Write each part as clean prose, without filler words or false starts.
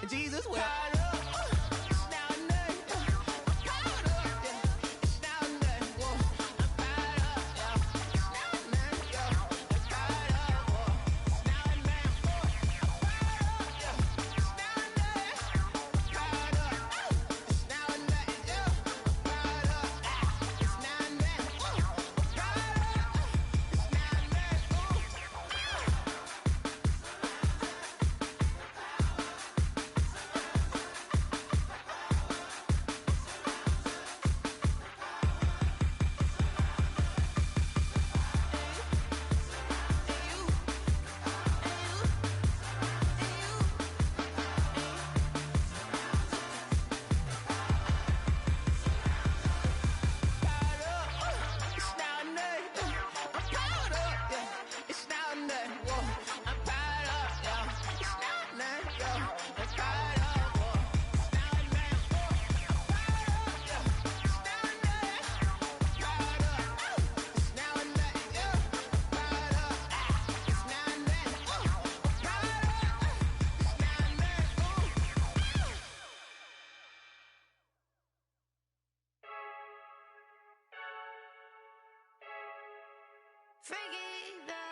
Jesus wept.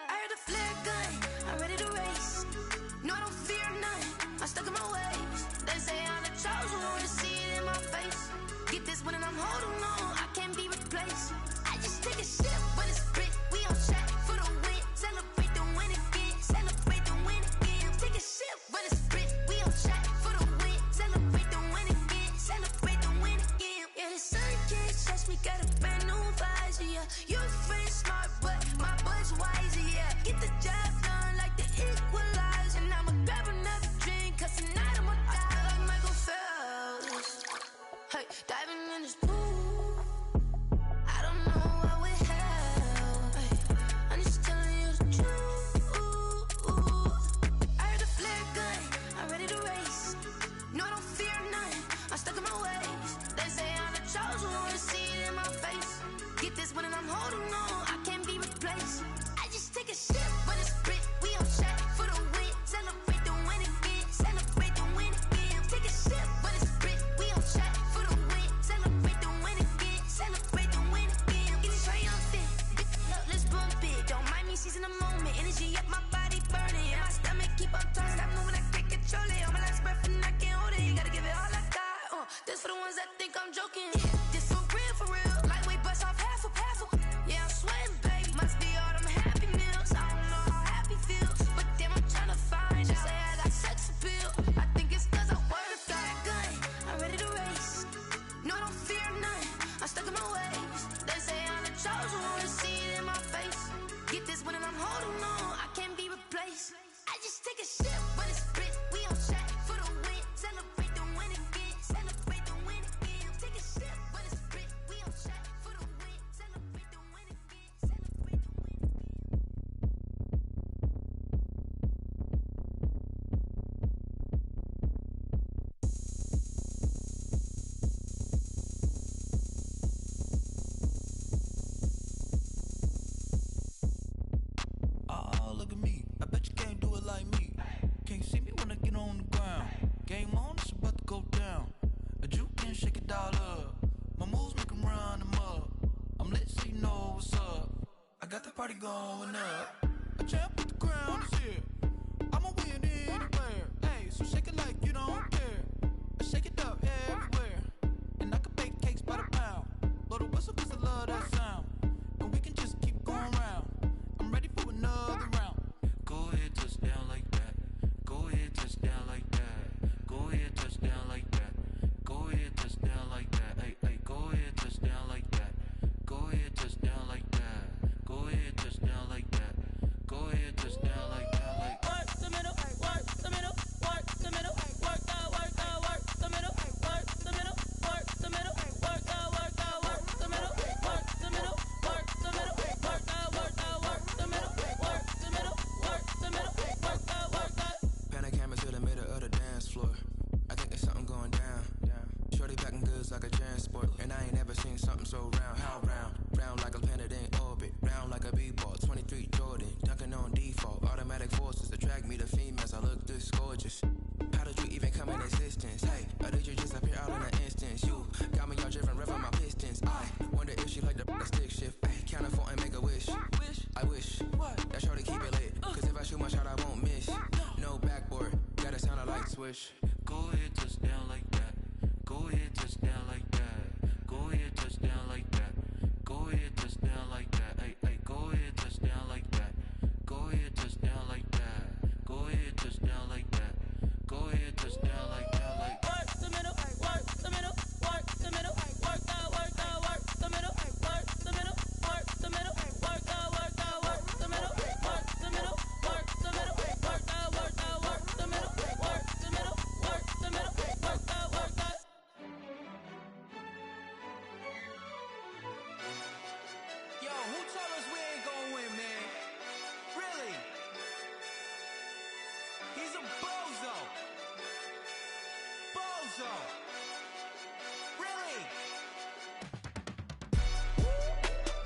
I heard a flare gun, I'm ready to race. No, I don't fear none, I'm stuck in my ways. They say I'm the chosen one, to see it in my face. Get this one and I'm holding on, I can't be replaced. I just take a sip when it's spit, we on track for the win. Celebrate the win again, celebrate the win again. Take a sip when it's spit, we on track for the win. Celebrate the win again, celebrate the win again. Yeah, the sun can't touch me, got a brand new visor, yeah. You friend smart, but my bud's wiser, yeah. Get the job done like the equalizer. And I'ma grab another drink, cause tonight I'ma die like Michael Phelps. Hey, diving in this pool, I don't know what would help. Hey, I'm just telling you the truth. I heard a flare gun, I'm ready to race. No, I don't fear none, I'm stuck in my ways. They say I'm the chosen one, to see it in my face. Get this one and I'm holding on, I can't be replaced. I just take a sip when it's spit, we on track for the win. Celebrate the win again, celebrate the win again. Take a sip when it's spit, we on track for the win. Celebrate the win again, celebrate the win again. Get it triumphant, look, let's bump it. Don't mind me seizing the moment, energy up my body burning. And my stomach keep on turning, stop moving, I can't control it. On my last breath and I can't hold it, you gotta give it all I got. This for the ones that think I'm joking. This for real, lightweight bust off half a half. Yeah, I'm sweating, babe, must be all them happy meals. I don't know how happy feels, but damn, I'm tryna find out. Say I got sex appeal, I think it's cause I work that gun. I'm ready to race, no, I don't fear none, I'm stuck in my ways. They say I'm the chosen one, to see it in my face. Get this one and I'm holding on, I can't be replaced. I just take a sip when it's spit, we on track for the win. Celebrate the win again, celebrate the win again. Take a sip when it's spit, we on track for the win. Celebrate the win again, celebrate the win again. Oh, look at me. I bet you can't do it like me. Can't see me when I get on the ground. Game on, it's about to go down. A juke can shake it all up. My moves make 'em run them up. I'm lit so you know what's up. I got the party going up. A champ with the crown is here. I'ma win anywhere. Hey, so shake it like you don't care. I shake it up everywhere. And I can bake cakes by the pound. Blow the whistle cause I love that sound. And we can just keep going round. I'm ready for another round. Go ahead, touch down like that. Go ahead, touch down like that. Go ahead, touch down like that. Go ahead, touch down like that. Hey, hey, go ahead, touch down like that. Go ahead, touch down like that. Go ahead, touch down like that. Go ahead, touch down like that. Like Work the middle, work the middle, work the middle, work the middle, work the middle, work the middle, work the middle, work the middle, work the middle, work the middle. swish. Go ahead, touchdown like that. Go ahead, touchdown like that. Go ahead, touchdown like that. Go ahead, touchdown like that. Hey, hey, go ahead, touchdown like that. Go ahead, touchdown like that. Go ahead, touchdown like that. Go ahead, touchdown like that. Like work the middle, work the middle, work the middle, work the middle, work the middle, work the middle, work the middle, work the middle, work the middle, work the middle, work the middle, work the middle, work the middle, work the middle, work the. Yo, who told us we ain't gonna win, man? Really? He's a bozo. Bozo. Really?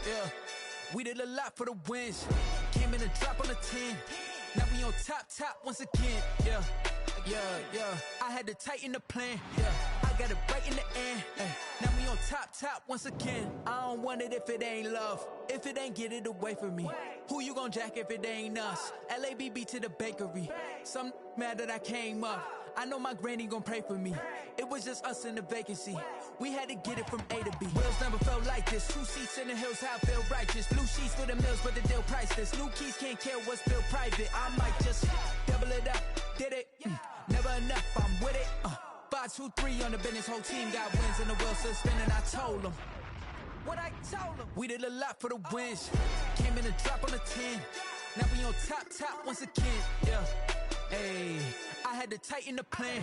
Yeah, we did a lot for the wins. Came in a drop on the 10. Now we on top once again. Yeah. I had to tighten the plan. Yeah, I got it right in the end. Ay. Now we on top once again. I don't want it if it ain't love. If it ain't, get it away from me. Who you gon' jack if it ain't us? LABB to the bakery. Some mad that I came up. I know my granny gon' pray for me. It was just us in the vacancy. We had to get it from A to B. Wheels never felt like this. 2 seats in the hills, how I feel righteous. Blue sheets for the mills, but the deal priceless. New keys can't care what's built private. I might just double it up. Did it? Never enough, I'm with it. 5, 2, 3 on the business. Whole team got wins and the wheels still spinning. I told them what I told them. We did a lot for the wins. Came in a drop on the 10. Now we on top once again. Yeah. Hey, I had to tighten the plan.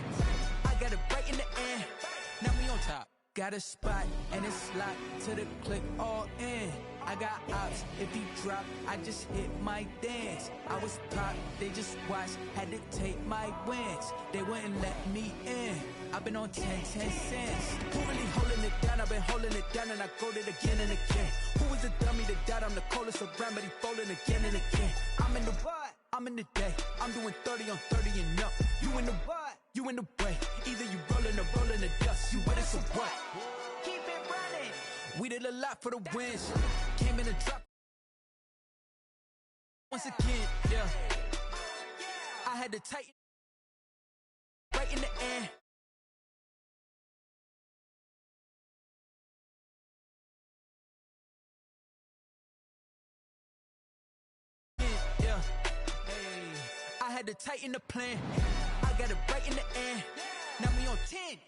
I got it right in the end. Now we on top. Got a spot and it's locked to the click all in. I got ops, if he drop, I just hit my dance. I was pop, they just watched, had to take my wins. They wouldn't let me in. I've been on 10 cents. Who really holding it down? I've been holding it down and I go it again and again. Who was the dummy that died? I'm the coldest around, but he folding again and again. I'm in the what? I'm in the day. I'm doing 30 on 30 and up. You in the what? You in the way. Either you rolling or rolling the dust. You with it, so what? Keep it running. We did a lot for the wins. Came in a drop once again. Yeah. I had to tighten right in the end. Yeah. Hey, I had to tighten the plan. I got it right in the end. Now we on 10.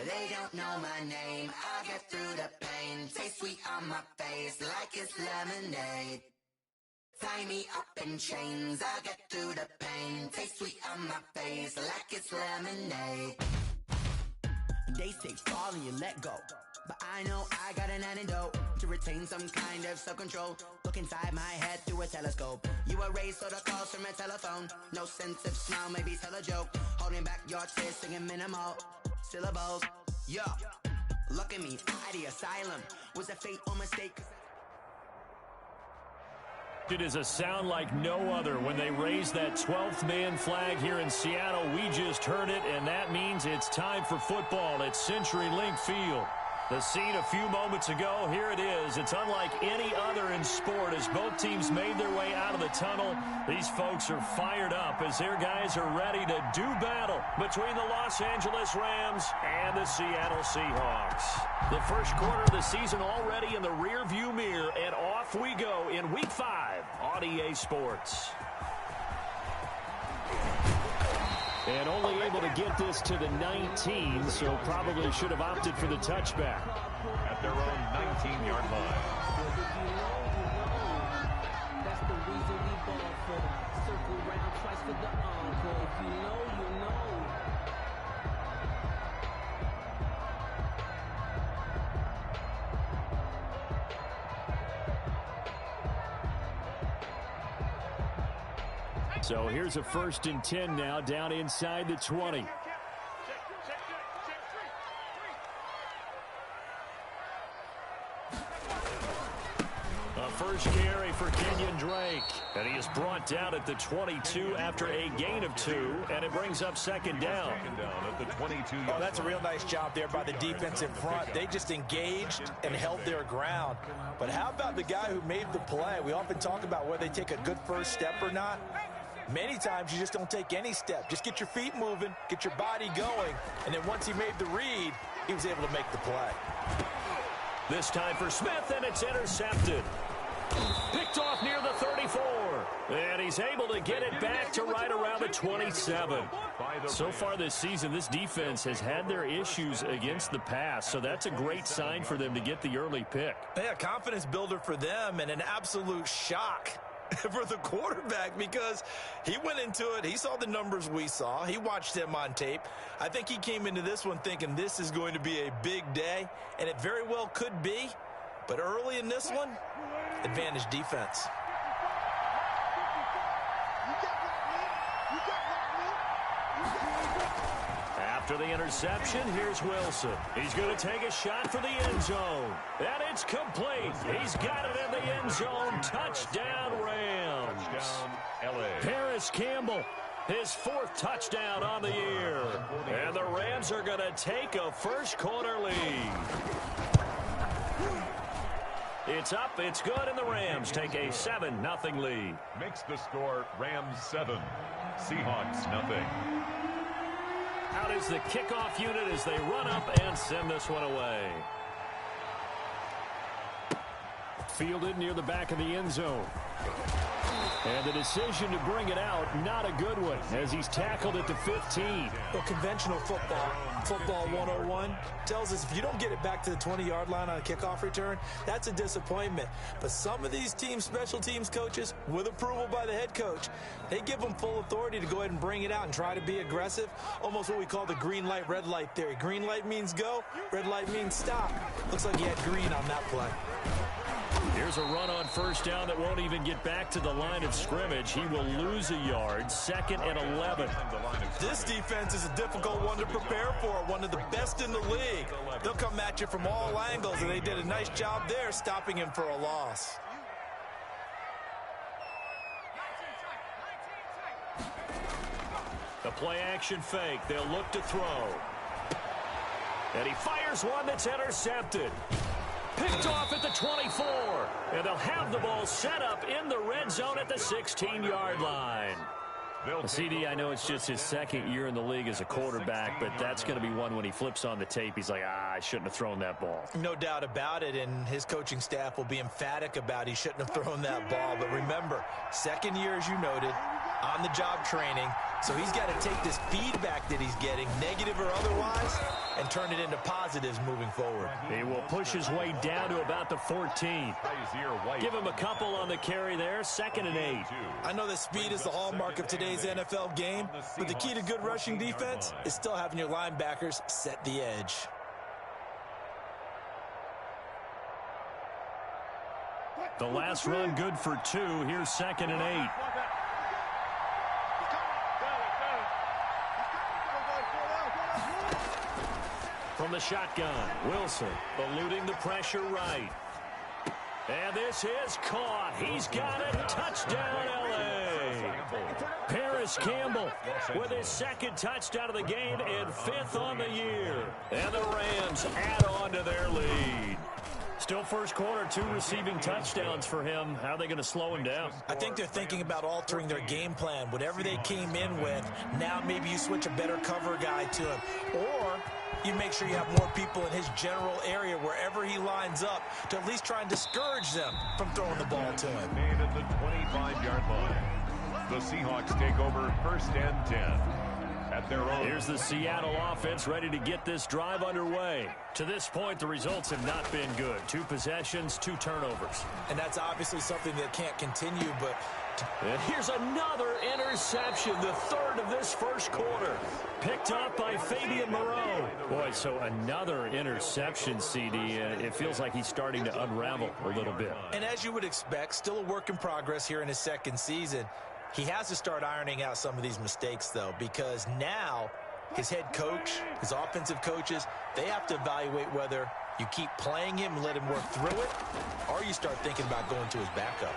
They don't know my name, I get through the pain. Taste sweet on my face like it's lemonade. Tie me up in chains, I get through the pain. Taste sweet on my face like it's lemonade. They say fall and you let go, but I know I got an antidote to retain some kind of self-control. Look inside my head through a telescope. You erase all the calls from a telephone. No sense of smile, maybe tell a joke. Holding back your tears, singing minimal syllables. Yo, look at me, at the asylum. Was a fate or mistake? It is a sound like no other when they raise that 12th man flag here in Seattle. We just heard it, and that means it's time for football at CenturyLink Field. The scene a few moments ago, here it is. It's unlike any other in sport as both teams made their way out of the tunnel. These folks are fired up as their guys are ready to do battle between the Los Angeles Rams and the Seattle Seahawks. The first quarter of the season already in the rearview mirror, and off we go in Week 5 on EA Sports. And only able to get this to the 19, so probably should have opted for the touchback at their own 19-yard line. That's the reason we ball for. Circle round twice for the encore. If you know, you know. So here's a 1st and 10 now, down inside the 20. carry for Kenyon Drake. And he is brought down at the 22 after a gain of 2, and it brings up second down. At the 22. Oh, that's a real nice job there by the defense in front. They just engaged and held their ground. But how about the guy who made the play? We often talk about whether they take a good first step or not. Many times you just don't take any step. Just get your feet moving, get your body going, and then once he made the read, he was able to make the play. This time for Smith, and it's intercepted. Picked off near the 34. And he's able to get it back to right around the 27. So far this season, this defense has had their issues against the pass, so that's a great sign for them to get the early pick. Yeah, confidence builder for them and an absolute shock for the quarterback because he went into it. He saw the numbers we saw. He watched them on tape. I think he came into this one thinking this is going to be a big day, and it very well could be. But early in this one, advantage defense. After the interception, here's Wilson. He's going to take a shot for the end zone. And it's complete. He's got it in the end zone. Touchdown, Rams. Touchdown, LA. Paris Campbell, his 4th touchdown on the year. And the Rams are going to take a first-quarter lead. It's up, it's good, and the Rams take a 7-0 lead. Makes the score Rams 7, Seahawks 0. Out is the kickoff unit as they run up and send this one away. Fielded near the back of the end zone. And the decision to bring it out, not a good one, as he's tackled at the 15. Well, conventional football 101, tells us if you don't get it back to the 20-yard line on a kickoff return, that's a disappointment. But some of these teams, special teams coaches, with approval by the head coach, they give them full authority to go ahead and bring it out and try to be aggressive, almost what we call the green light, red light theory. Green light means go, red light means stop. Looks like he had green on that play. Here's a run on first down that won't even get back to the line of scrimmage. He will lose a yard, 2nd and 11. This defense is a difficult one to prepare for, one of the best in the league. They'll come at you from all angles, and they did a nice job there stopping him for a loss. The play-action fake. They'll look to throw. And he fires one that's intercepted. Picked off at the 24. And they'll have the ball set up in the red zone at the 16-yard line. CD, I know it's just his 2nd year in the league as a quarterback, but that's going to be one when he flips on the tape. He's like, I shouldn't have thrown that ball. No doubt about it, and his coaching staff will be emphatic about he shouldn't have thrown that ball. But remember, 2nd year, as you noted, on-the-job training. So he's got to take this feedback that he's getting, negative or otherwise, and turn it into positives moving forward. He will push his way down to about the 14. Give him a couple on the carry there, 2nd and 8. I know that speed is the hallmark of today's NFL game, but the key to good rushing defense is still having your linebackers set the edge. The last run good for 2. Here's 2nd and 8. From the shotgun, Wilson eluding the pressure right. And this is caught. He's got it. Touchdown, L.A. Paris Campbell with his 2nd touchdown of the game and 5th on the year. And the Rams add on to their lead. Still first quarter, 2 receiving touchdowns for him. How are they going to slow him down? I think they're thinking about altering their game plan. Whatever they came in with, now maybe you switch a better cover guy to him. Or you make sure you have more people in his general area wherever he lines up to at least try and discourage them from throwing the ball to him. Made at the 25-yard line. The Seahawks take over 1st and 10. At their own. Here's the Seattle offense ready to get this drive underway. To this point, the results have not been good. 2 possessions, 2 turnovers. And that's obviously something that can't continue, but... And here's another interception, the 3rd of this first quarter. Picked up by Fabian Moreau. Boy, so another interception, CD. It feels like he's starting to unravel a little bit. And as you would expect, still a work in progress here in his 2nd season. He has to start ironing out some of these mistakes, though, because now his head coach, his offensive coaches, they have to evaluate whether you keep playing him and let him work through it, or you start thinking about going to his backup.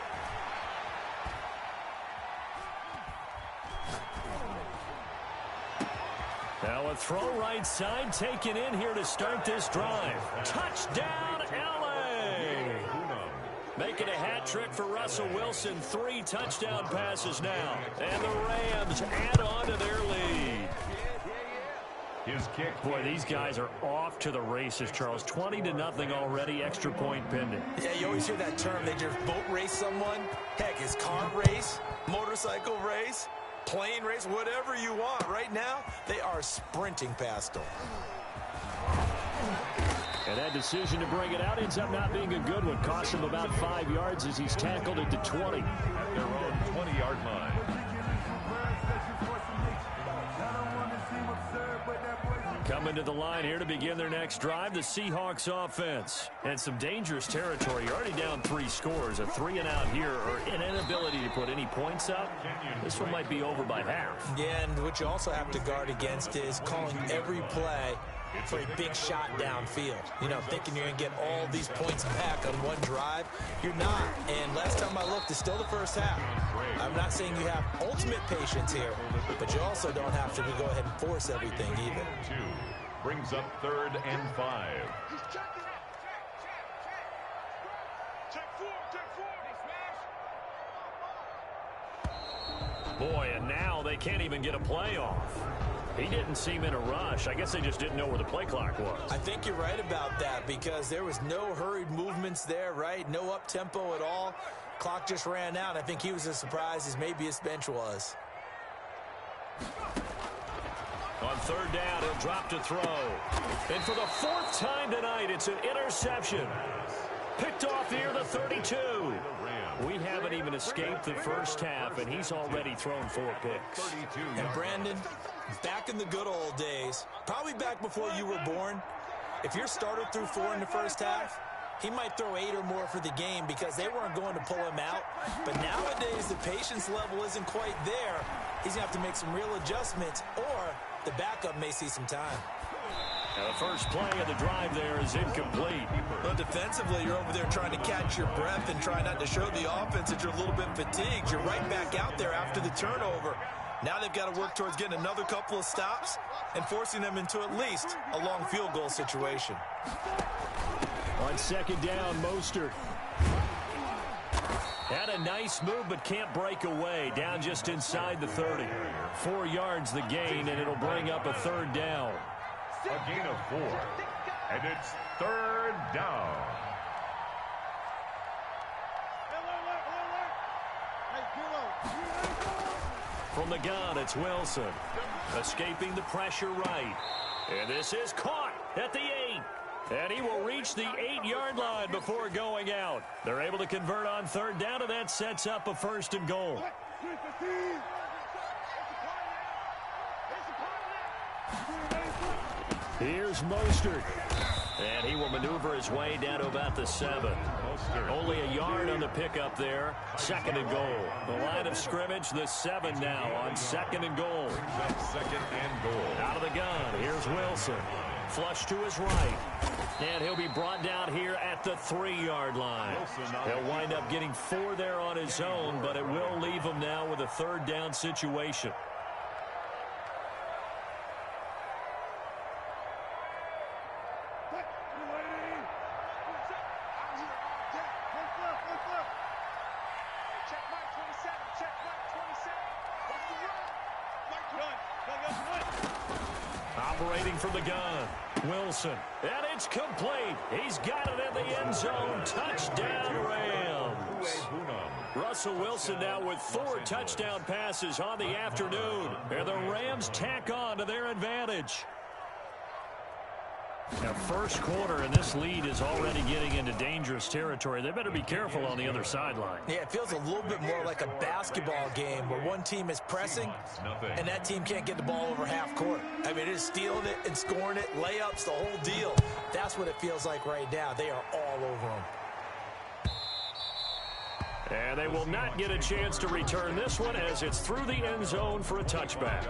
Now a throw right side taken in here to start this drive. Touchdown, L.A. Making a hat trick for Russell Wilson. 3 touchdown passes now. And the Rams add on to their lead. His kick. Boy, these guys are off to the races, Charles. 20-0 already, extra point pending. Yeah, you always hear that term. They just boat race someone. Heck, it's car race, motorcycle race, plane race, whatever you want. Right now, they are sprinting past them. And that decision to bring it out ends up not being a good one. Costs him about 5 yards as he's tackled at the 20. At their own 20-yard line. Coming to the line here to begin their next drive, the Seahawks offense. And some dangerous territory. You're already down 3 scores. A 3-and-out here, or an inability to put any points up. This one might be over by half. Yeah, and what you also have to guard against is calling every play for a big shot downfield. You know, thinking you're going to get all these points back on one drive. You're not. And last time I looked, it's still the first half. I'm not saying you have ultimate patience here, but you also don't have to go ahead and force everything either. 2 brings up 3rd and 5. Boy, and now they can't even get a play off. He didn't seem in a rush. I guess they just didn't know where the play clock was. I think you're right about that because there was no hurried movements there, right? No up-tempo at all. Clock just ran out. I think he was as surprised as maybe his bench was. On 3rd down, he'll drop to throw. And for the 4th time tonight, it's an interception. Picked off near the 32. We haven't even escaped the first half, and he's already thrown 4 picks. And Brandon, back in the good old days, probably back before you were born, if your starter threw 4 in the first half, he might throw 8 or more for the game because they weren't going to pull him out. But nowadays, the patience level isn't quite there. He's going to have to make some real adjustments, or the backup may see some time. Now the first play of the drive there is incomplete. But defensively, you're over there trying to catch your breath and try not to show the offense that you're a little bit fatigued. You're right back out there after the turnover. Now they've got to work towards getting another couple of stops and forcing them into at least a long field goal situation. On 2nd down, Mostert. Had a nice move, but can't break away. Down just inside the 30. 4 yards the gain, and it'll bring up a 3rd down. A gain of 4. And it's 3rd down. From the gun, it's Wilson. Escaping the pressure right. And this is caught at the 8. And he will reach the 8-yard line before going out. They're able to convert on 3rd down, and that sets up a 1st and goal. Here's Mostert. And he will maneuver his way down to about the 7. Only a yard on the pickup there. 2nd and goal. The line of scrimmage, the 7 now on 2nd and goal. 2nd and goal. Out of the gun, here's Wilson. Flush to his right. And he'll be brought down here at the 3-yard line. He'll wind up getting 4 there on his own, but it will leave him now with a 3rd down situation. Operating from the gun, Wilson. And it's complete. He's got it in the end zone. Touchdown, Rams. Russell Wilson now with 4 touchdown passes on the afternoon. And the Rams tack on to their advantage. Now, first quarter, and this lead is already getting into dangerous territory. They better be careful on the other sideline. Yeah, it feels a little bit more like a basketball game where one team is pressing and that team can't get the ball over half court. I mean, it is stealing it and scoring it, layups, the whole deal. That's what it feels like right now. They are all over them. And they will not get a chance to return this one as it's through the end zone for a touchback.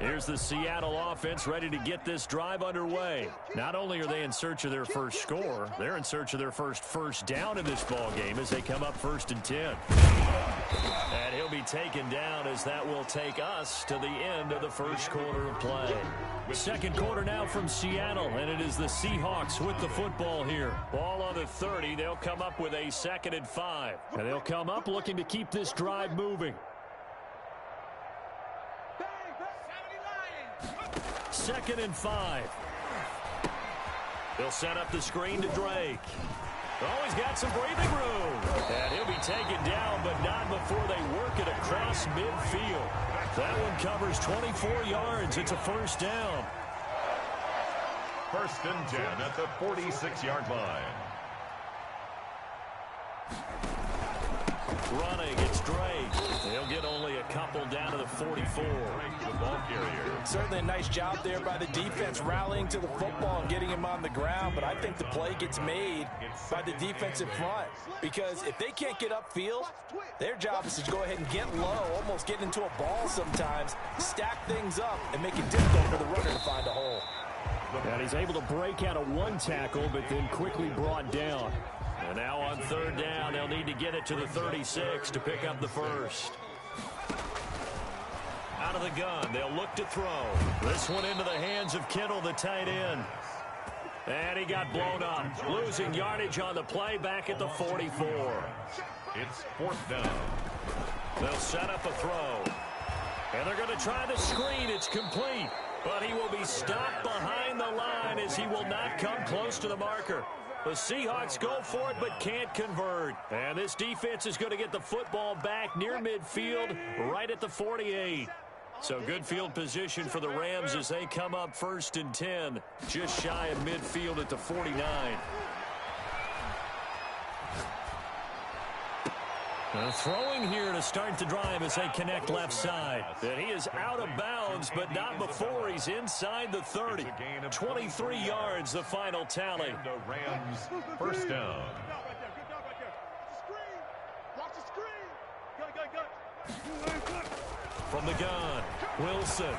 Here's the Seattle offense ready to get this drive underway. Not only are they in search of their first score, they're in search of their first down in this ball game as they come up 1st and 10. And he'll be taken down as that will take us to the end of the first quarter of play. Second quarter now from Seattle, and it is the Seahawks with the football here. Ball on the 30. They'll come up with a 2nd and 5. And they'll come up looking to keep this drive moving. 2nd and 5. They'll set up the screen to Drake. Oh, he's got some breathing room. And he'll be taken down, but not before they work it across midfield. That one covers 24 yards. It's a 1st down. 1st and 10 at the 46-yard line. Running, it's Drake. They'll get only a couple down to the 44. The ball carrier. Certainly a nice job there by the defense rallying to the football and getting him on the ground, but I think the play gets made by the defensive front because if they can't get upfield, their job is to go ahead and get low, almost get into a ball sometimes, stack things up, and make it difficult for the runner to find a hole. And he's able to break out of one tackle, but then quickly brought down. And now on 3rd down, they'll need to get it to the 36 to pick up the 1st. Out of the gun, they'll look to throw. This one into the hands of Kittle, the tight end. And he got blown up. Losing yardage on the play back at the 44. It's 4th down. They'll set up a throw. And they're going to try the screen. It's complete. But he will be stopped behind the line as he will not come close to the marker. The Seahawks go for it but can't convert. And this defense is going to get the football back near midfield right at the 48. So good field position for the Rams as they come up 1st and 10, just shy of midfield at the 49. Throwing here to start the drive as they connect left side. And he is out of bounds, but not before he's inside the 30. 23 yards, the final tally. The Rams 1st down. From the gun, Wilson.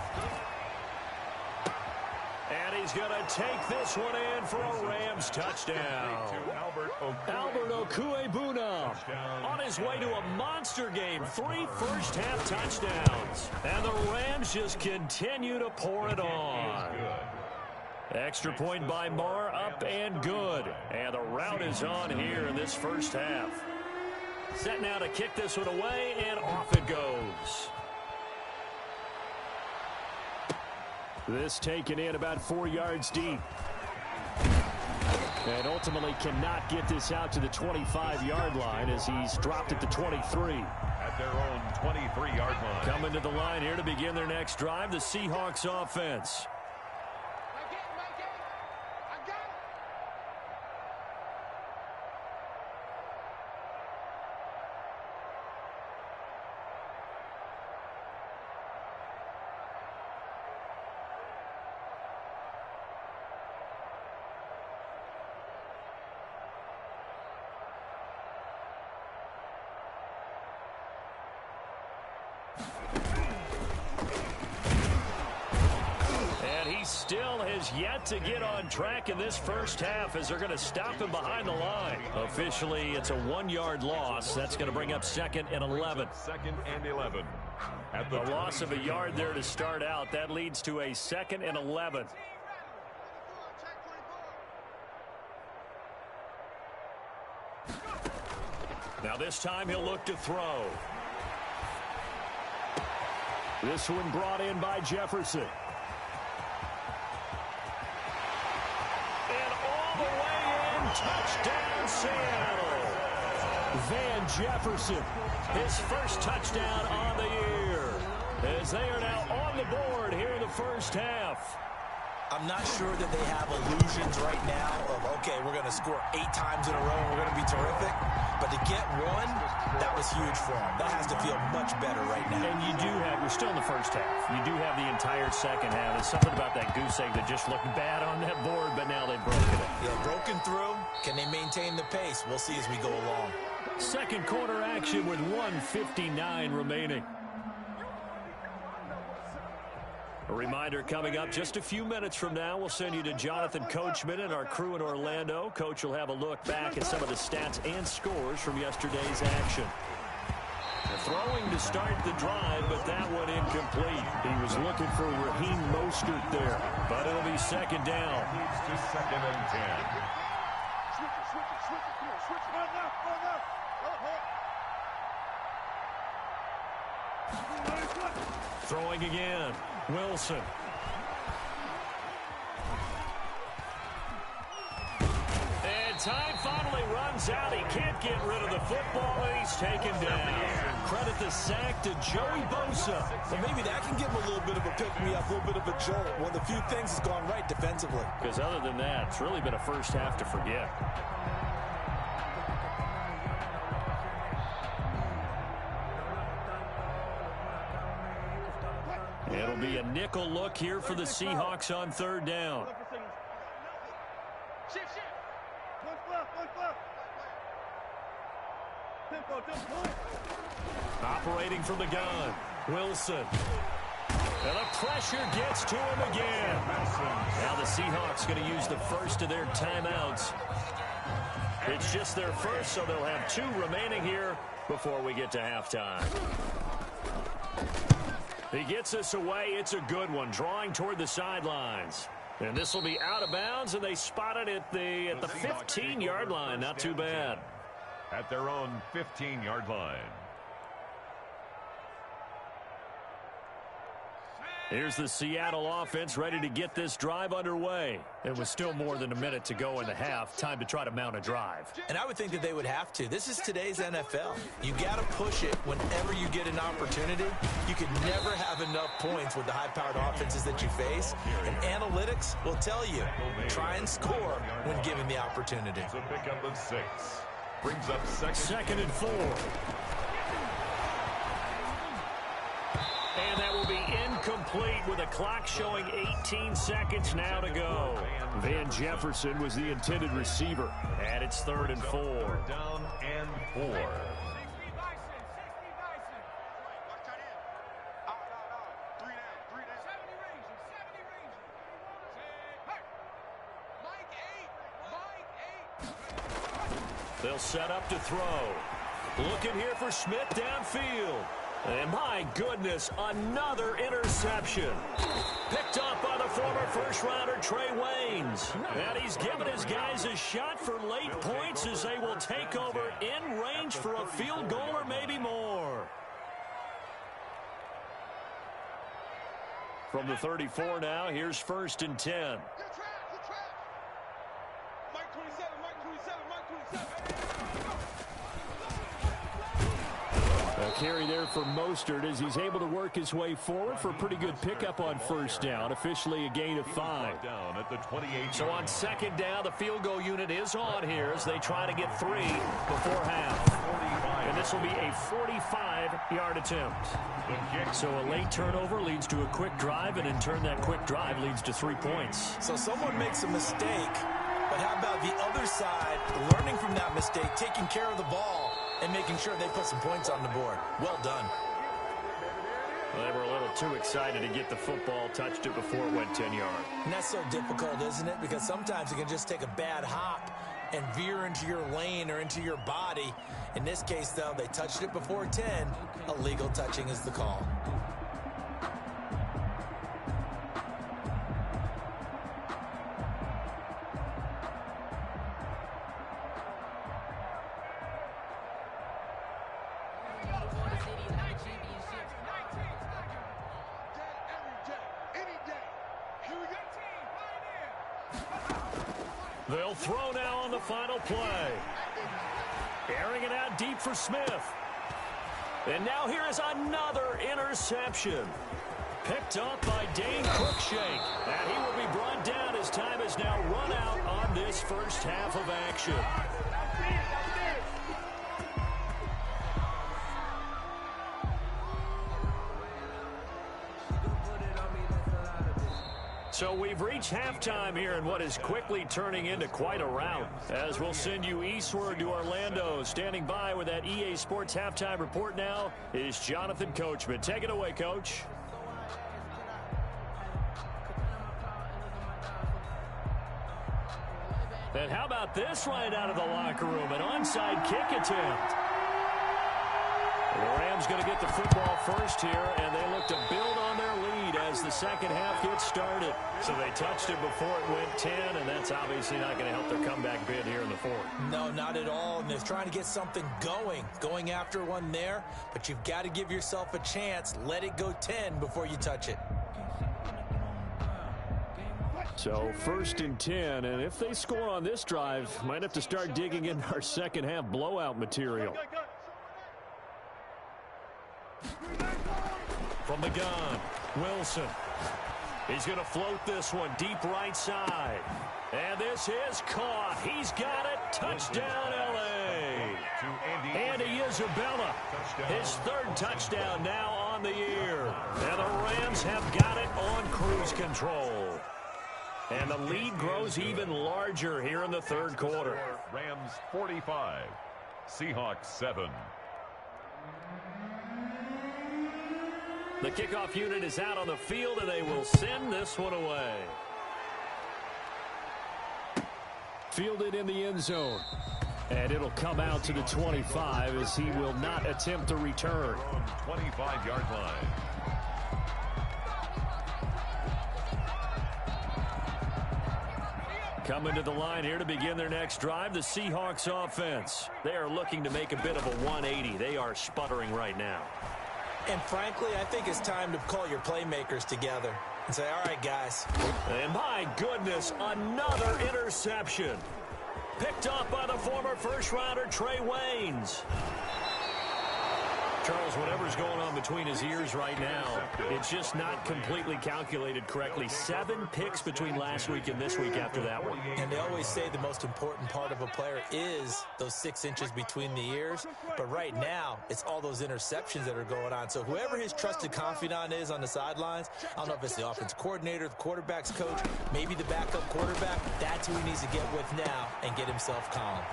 And he's going to take this one in for a Rams touchdown. Albert Okuebuna on his way to a monster game. 3 first-half touchdowns. And the Rams just continue to pour it on. Extra point by Marr, up and good. And the route is on here in this first half. Set now to kick this one away, and off it goes. This taken in about 4 yards deep. And ultimately cannot get this out to the 25-yard line as he's dropped at the 23. At their own 23-yard line. Coming to the line here to begin their next drive, the Seahawks offense. Still has yet to get on track in this first half as they're going to stop him behind the line. Officially, it's a 1-yard loss. That's going to bring up 2nd and 11. 2nd and 11. At the loss of a yard there to start out. That leads to a 2nd and 11. Now this time he'll look to throw. This one brought in by Jefferson. Touchdown, Seattle. Van Jefferson, his first touchdown on the year, as they are now on the board here in the first half. I'm not sure that they have illusions right now of, okay, we're going to score 8 times in a row and we're going to be terrific. But to get one, that was huge for them. That has to feel much better right now. And you do have, we're still in the first half. You do have the entire second half. There's something about that goose egg that just looked bad on that board, but now they've broken it. Yeah, broken through. Can they maintain the pace? We'll see as we go along. Second quarter action with 1:59 remaining. reminder coming up just a few minutes from now, we'll send you to Jonathan Coachman and our crew in Orlando. Coach will have a look back at some of the stats and scores from yesterday's action. Throwing to start the drive, but that one incomplete. He was looking for Raheem Mostert there, but it'll be second down. Leads to second and 10. Throwing again, Wilson. And time finally runs out. He can't get rid of the football, and he's taken down. Credit the sack to Joey Bosa. Well, maybe that can give him a little bit of a pick-me-up, a little bit of a jolt. One of the few things that's gone right defensively. Because other than that, it's really been a first half to forget. It'll be a nickel look here for the Seahawks on third down. Operating from the gun, Wilson. And the pressure gets to him again. Now the Seahawks going to use the first of their timeouts. It's just their first, so they'll have 2 remaining here before we get to halftime. He gets us away. It's a good one, drawing toward the sidelines. And this will be out of bounds, and they spot it at the 15-yard line. Not too bad. At their own 15-yard line. Here's the Seattle offense ready to get this drive underway. It was still more than a minute to go in the half. Time to try to mount a drive. And I would think that they would have to. This is today's NFL. You got to push it whenever you get an opportunity. You can never have enough points with the high-powered offenses that you face. And analytics will tell you, try and score when given the opportunity. It's a pickup of 6. Brings up second and 4. And that will be incomplete with a clock showing 18 seconds now to go. Van Jefferson was the intended receiver. And it's 3rd and 4. Down and 4. They'll set up to throw. Looking here for Smith downfield. And my goodness, another interception. Picked off by the former first-rounder Trey Waynes. And he's given his guys a shot for late points as they will take over in range for a field goal or maybe more. From the 34 now, here's 1st and 10. A carry there for Mostert as he's able to work his way forward for a pretty good pickup on first down. Officially a gain of 5. Down at the 28. So on second down, the field goal unit is on here as they try to get 3 before half. And this will be a 45-yard attempt. So a late turnover leads to a quick drive, and in turn that quick drive leads to 3 points. So someone makes a mistake, but how about the other side learning from that mistake, taking care of the ball, and making sure they put some points on the board. Well done. Well, they were a little too excited to get the football, touched it before it went 10 yards. And that's so difficult, isn't it? Because sometimes it can just take a bad hop and veer into your lane or into your body. In this case, though, they touched it before 10. Illegal touching is the call. They'll throw now on the final play. Airing it out deep for Smith. And now here is another interception. Picked up by Dane Cruikshank. And he will be brought down as time has now run out on this first half of action. So we've reached halftime here in what is quickly turning into quite a rout. As we'll send you eastward to Orlando. Standing by with that EA Sports halftime report now is Jonathan Coachman. Take it away, Coach. And how about this right out of the locker room? An onside kick attempt. The Rams going to get the football first here, and they look to build on their lead as the second half gets started. So they touched it before it went 10, and that's obviously not going to help their comeback bid here in the fourth. No, not at all. And they're trying to get something going after one there. But you've got to give yourself a chance. Let it go 10 before you touch it. So first and 10, and if they score on this drive, might have to start digging in our second half blowout material. From the gun, Wilson. He's going to float this one deep right side. And this is caught. He's got it. Touchdown, L.A. Andy Isabella, his third touchdown now on the year. And the Rams have got it on cruise control. And the lead grows even larger here in the third quarter. Rams 45, Seahawks 7. The kickoff unit is out on the field, and they will send this one away. Fielded in the end zone. And it'll come out to the 25 as he will not attempt to return. 25-yard line. Coming to the line here to begin their next drive, the Seahawks offense. They are looking to make a bit of a 180. They are sputtering right now. And frankly, I think it's time to call your playmakers together and say, all right, guys. And my goodness, another interception. Picked off by the former first-rounder Trey Waynes. Charles, whatever's going on between his ears right now, it's just not completely calculated correctly. 7 picks between last week and this week after that one. And they always say the most important part of a player is those 6 inches between the ears. But right now, it's all those interceptions that are going on. So whoever his trusted confidant is on the sidelines, I don't know if it's the offense coordinator, the quarterback's coach, maybe the backup quarterback, that's who he needs to get with now and get himself calm.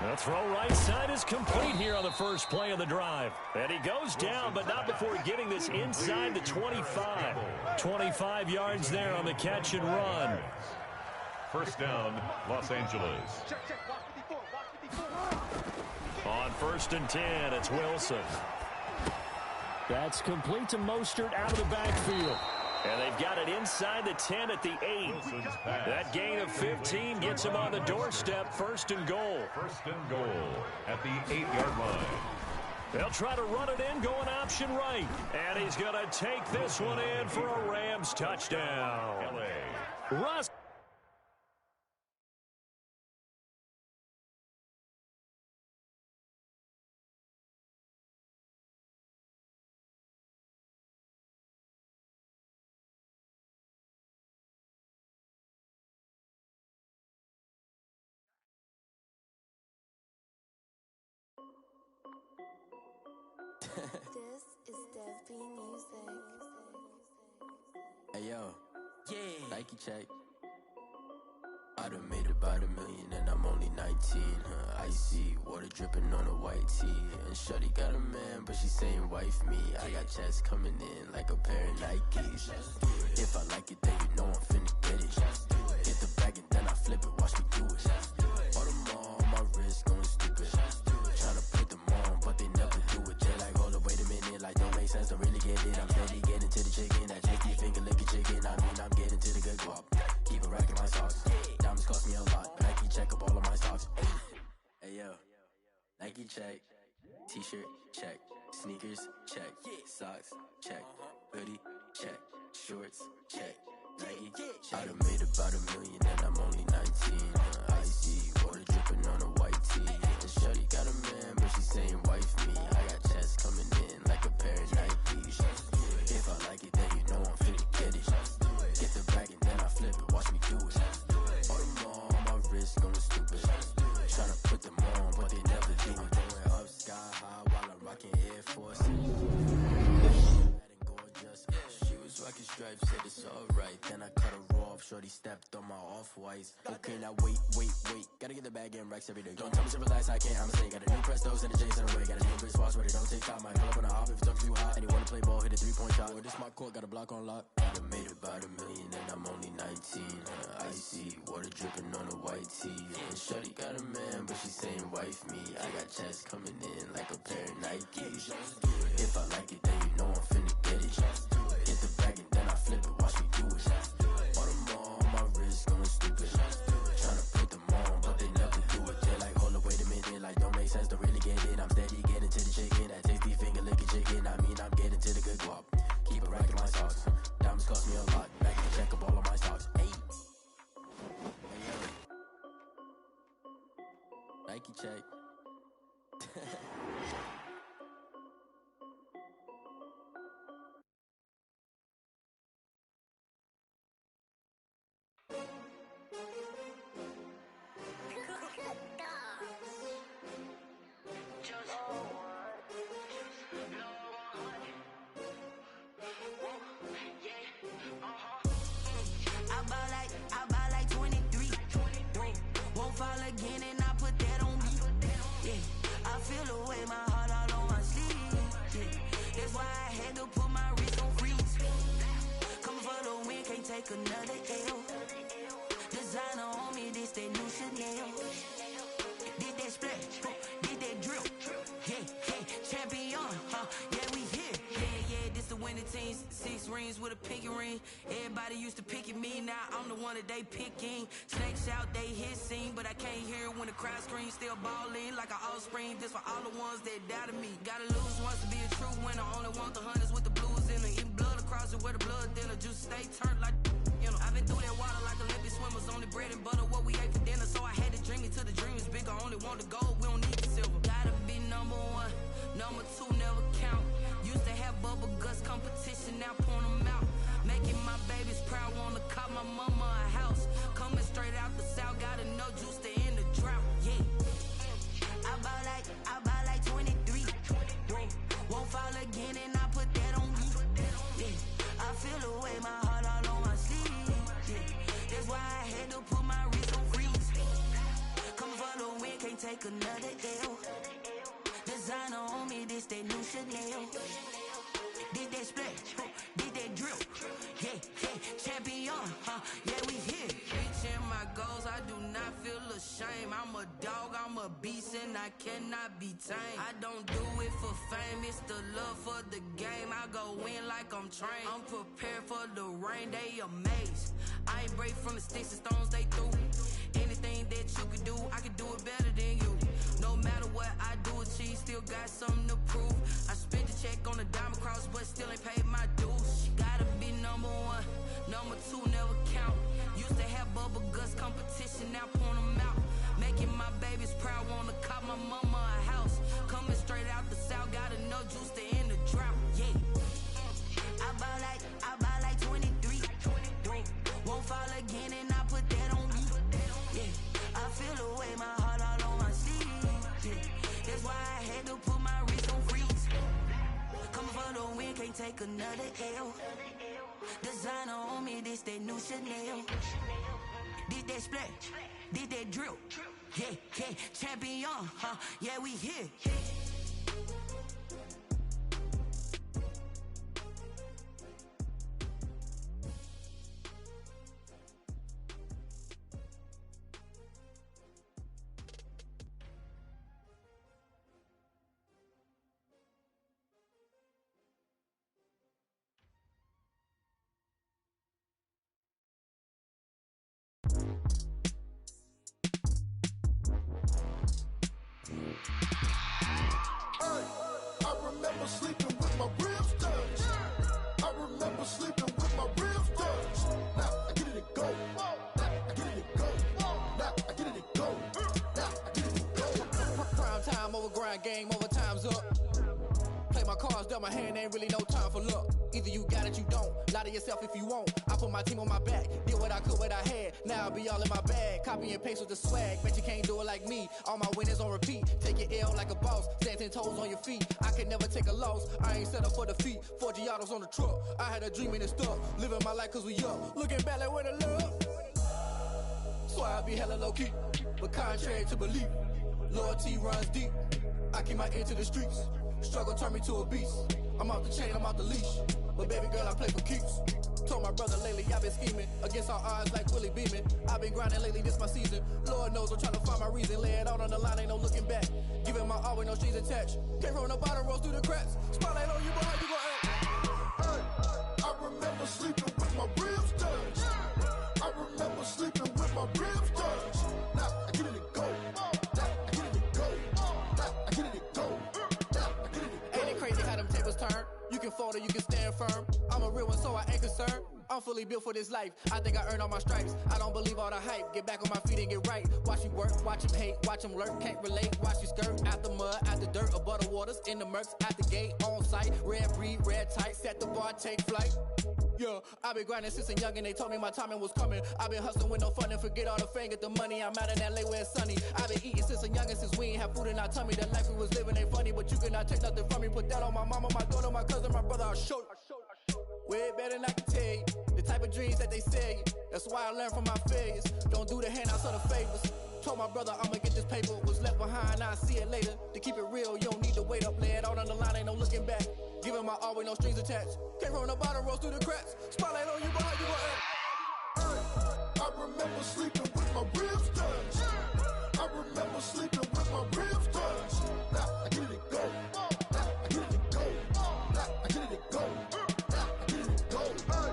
The throw right side is complete here on the first play of the drive. And he goes down, but not before getting this inside the 25. 25 yards there on the catch and run. First down, Los Angeles. On first and 10, it's Wilson. That's complete to Mostert out of the backfield. And they've got it inside the 10 at the 8. That gain of 15 gets him on the doorstep. First and goal. First and goal at the 8-yard line. They'll try to run it in, going option right. And he's going to take this one in for a Rams touchdown. Russ. This is Dev B Music. Hey yo, yeah, Nike check. I done made about $1 million and I'm only 19. Icy water dripping on a white tee. And shorty got a man, but she saying wife me. I got checks coming in like a pair of Nikes. If I like it, then you know I'm finna get it. Get the bag and then I flip it, watch me do it. All them all on my wrist going stupid. Tryna put them on, but they never do it. They're like, hold up, wait a minute, like don't make sense, don't really get it. I'm steady getting to the chicken, that chicky finger licking chicken. I mean, I'm getting to the good guap. Keep a rack in my socks. Diamonds cost me a lot. Nike check up all of my stocks. Hey yo, Nike check. T-shirt check. Sneakers check. Socks check. Hoodie check. Shorts check. Nike. I done made about $1 million and I'm only 19. Icy water dripping on a white tee. And shorty got a man, but she saying wife me. I got checks coming in like a pair of Nikes. If I like it, then you know I'm finna get it. Get the bag and then I flip it, watch me do it. All them all on my wrist going stupid. Tryna put them on, but they never do it. Going up sky high while I'm rocking Air Force. She was rocking stripes, said it's alright. Then I cut her off, shorty stepped on my off-whites. Okay, now wait. Gotta get the bag and racks every day. Don't tell me to relax, I can't, I'ma say. Got a new Prestos and a J's in the way. Got a new bitch watch, but it don't take time. I pull up on the hop if it's up too hot. And you wanna play ball, hit a 3-point shot. Well, this my court, got a block on lock. I done made about $1 million and I'm only 19. Icy, water dripping on a white tee. And shorty got a man, but she saying wife me. I got checks coming in like a pair of Nikes. If I like it, then you know I'm finna get it. Get the bag and then I flip it, watch me do it. All them all on my wrist going stupid. Tryna put them on, but they never do it. They're like, hold up, wait a minute, like don't make sense to really get it. I'm steady getting to the chicken, that tasty finger licking chicken. I mean, I'm getting to the good guap. Keep it racking my socks. Diamonds cost me a lot. Back to check up all of my stocks. Hey. Nike check. I buy like 23. Won't fall again and I put that on me. Yeah, I feel the way, my heart all on my sleeve. Yeah, that's why I had to put my wrist on freeze. Coming for the win, can't take another L. Designer on me, this that new Chanel. Did that splash, did that drill. Yeah, champion, yeah, we here. Yeah, this the winning team. 6 rings with a pinky ring. Everybody used to pick at me, now I'm the one that they picking. Snakes out, they hit scene, but I can't hear it when the crowd screams. Still balling like an offspring. This for all the ones that doubted me. Gotta lose once to be a true winner. Only want the hunters with the blues in it. Eating blood across it where the blood dinner. Juice stay turned like, you know. I've been through that water like Olympic swimmers. Only bread and butter, what we ate for dinner. So I had to dream it till the dream is bigger. Only want the gold, we don't need the silver. Gotta be number 1, number 2 never count. Used to have bubble guts competition, now point them out. Making my babies proud, wanna cop my mama a house. Coming straight out the south, gotta know juice to end the drought. Yeah, I buy like 23. Won't fall again and I put that on me. Yeah, I feel the way, my heart all on my sleeve. Yeah, that's why I had to put my wrist on freeze. Coming for the win, can't take another L. Designer on me, this that new Chanel. Did that splash, did that drill. Yeah, champion, yeah, we here. Reaching my goals, I do not feel ashamed. I'm a dog, I'm a beast, and I cannot be tamed. I don't do it for fame, it's the love for the game. I go in like I'm trained. I'm prepared for the rain, they amazed. I ain't break from the sticks and stones they threw. Anything that you could do, I could do it better than you. No matter what I do, achieve, still got something to prove. I spent the check on the diamond cross, but still ain't paid my dues. Gotta be number 1, number 2 never count. Used to have bubble guts competition, now point them out. Making my babies proud, wanna cop my mama a house. Coming straight out the south, gotta know juice to end the drought. Yeah, I buy like 23. Won't fall again and I put that on me. Yeah, I feel the way, my heart all on my sleeve. Yeah, that's why I had to put my wrist on freeze. Coming for the win, can't take another L. Designer on me, this that new Chanel. Did that splash, did that drill. Yeah, champion, yeah, we here. I remember sleeping with my ribs touched. I remember sleeping with my ribs touched. Now I get it to go. Now I get it to go. Now I get it to go. Now I get it to go. Prime time over grind, game over, time's up. Play my cards, dealt my hand, ain't really no time for luck. Either you got it, you don't. Lie to yourself if you won't. I put my team on my back. Did what I could, what I had. Now I'll be all in my bag. Copy and paste with the swag. Bet you can't do it like me. All my winners on repeat. Take your L like a boss. Stand 10 toes on your feet. I can never take a loss. I ain't set up for defeat. 4 Giottos on the truck. I had a dream and it stuck. Living my life cause we up. Looking back like where the love. So I be hella low key. But contrary to belief, loyalty runs deep. I keep my ear to the streets. Struggle turned me to a beast. I'm off the chain, I'm off the leash. But baby girl, I play for keeps. Told my brother lately, I've been scheming. Against all odds like Willie Beeman. I've been grinding lately, this my season. Lord knows I'm trying to find my reason. Lay it out on the line, ain't no looking back. Giving my all with no strings attached. Came from the bottom, rose through the cracks. Spotlight on you, boy, how you gon' act? Hey, I remember sleeping with my ribs touched. I remember sleeping with my ribs touched. Now I get it to go. Now I get it to go. Now I get it to go. Now I get it to go. Ain't it crazy how them tables turn? You can fold or you can stand firm. I'm a real one, so I ain't concerned. I'm fully built for this life. I think I earned all my stripes. I don't believe all the hype. Get back on my feet and get right. Watch you work, watch him hate, watch him lurk. Can't relate, watch you skirt. Out the mud, out the dirt, above the waters, in the murks, at the gate, on site. Red breed, red tight, set the bar, take flight. Yeah, I been grinding since a youngin', they told me my timing was coming. I been hustling with no fun and forget all the fame, get the money. I'm out in LA where it's sunny. I been eating since a youngin', since we ain't have food in our tummy. The life we was living ain't funny, but you cannot take nothing from me. Put that on my mama, my daughter, my cousin, my brother, I'll show you. Way better than I can tell you. The type of dreams that they sell you. That's why I learned from my failures. Don't do the handouts or the favors. Told my brother I'ma get this paper. Was left behind, I'll see it later. To keep it real, you don't need to wait up. Lay it out on the line, ain't no looking back. Giving my all with no strings attached. Came from the bottom, rose through the cracks. Spotlight on you, boy, how you gon' act? Hey, I remember sleeping with my ribs touched. I remember sleeping with my ribs touched. Now I get it to go. Now I get it to go. Now I get it to go. Now I get it to go. Hey,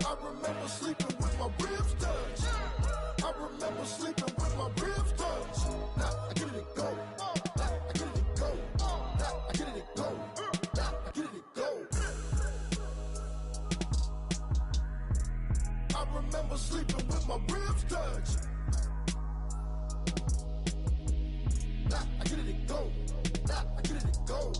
I remember sleeping with my ribs touched. I remember sleeping with my ribs touched. Now I get it to go. Now I get it to go. Now I get it to go. Now I get it to go. I remember sleeping with my ribs touched. Now I get it to go. Now I get it to go.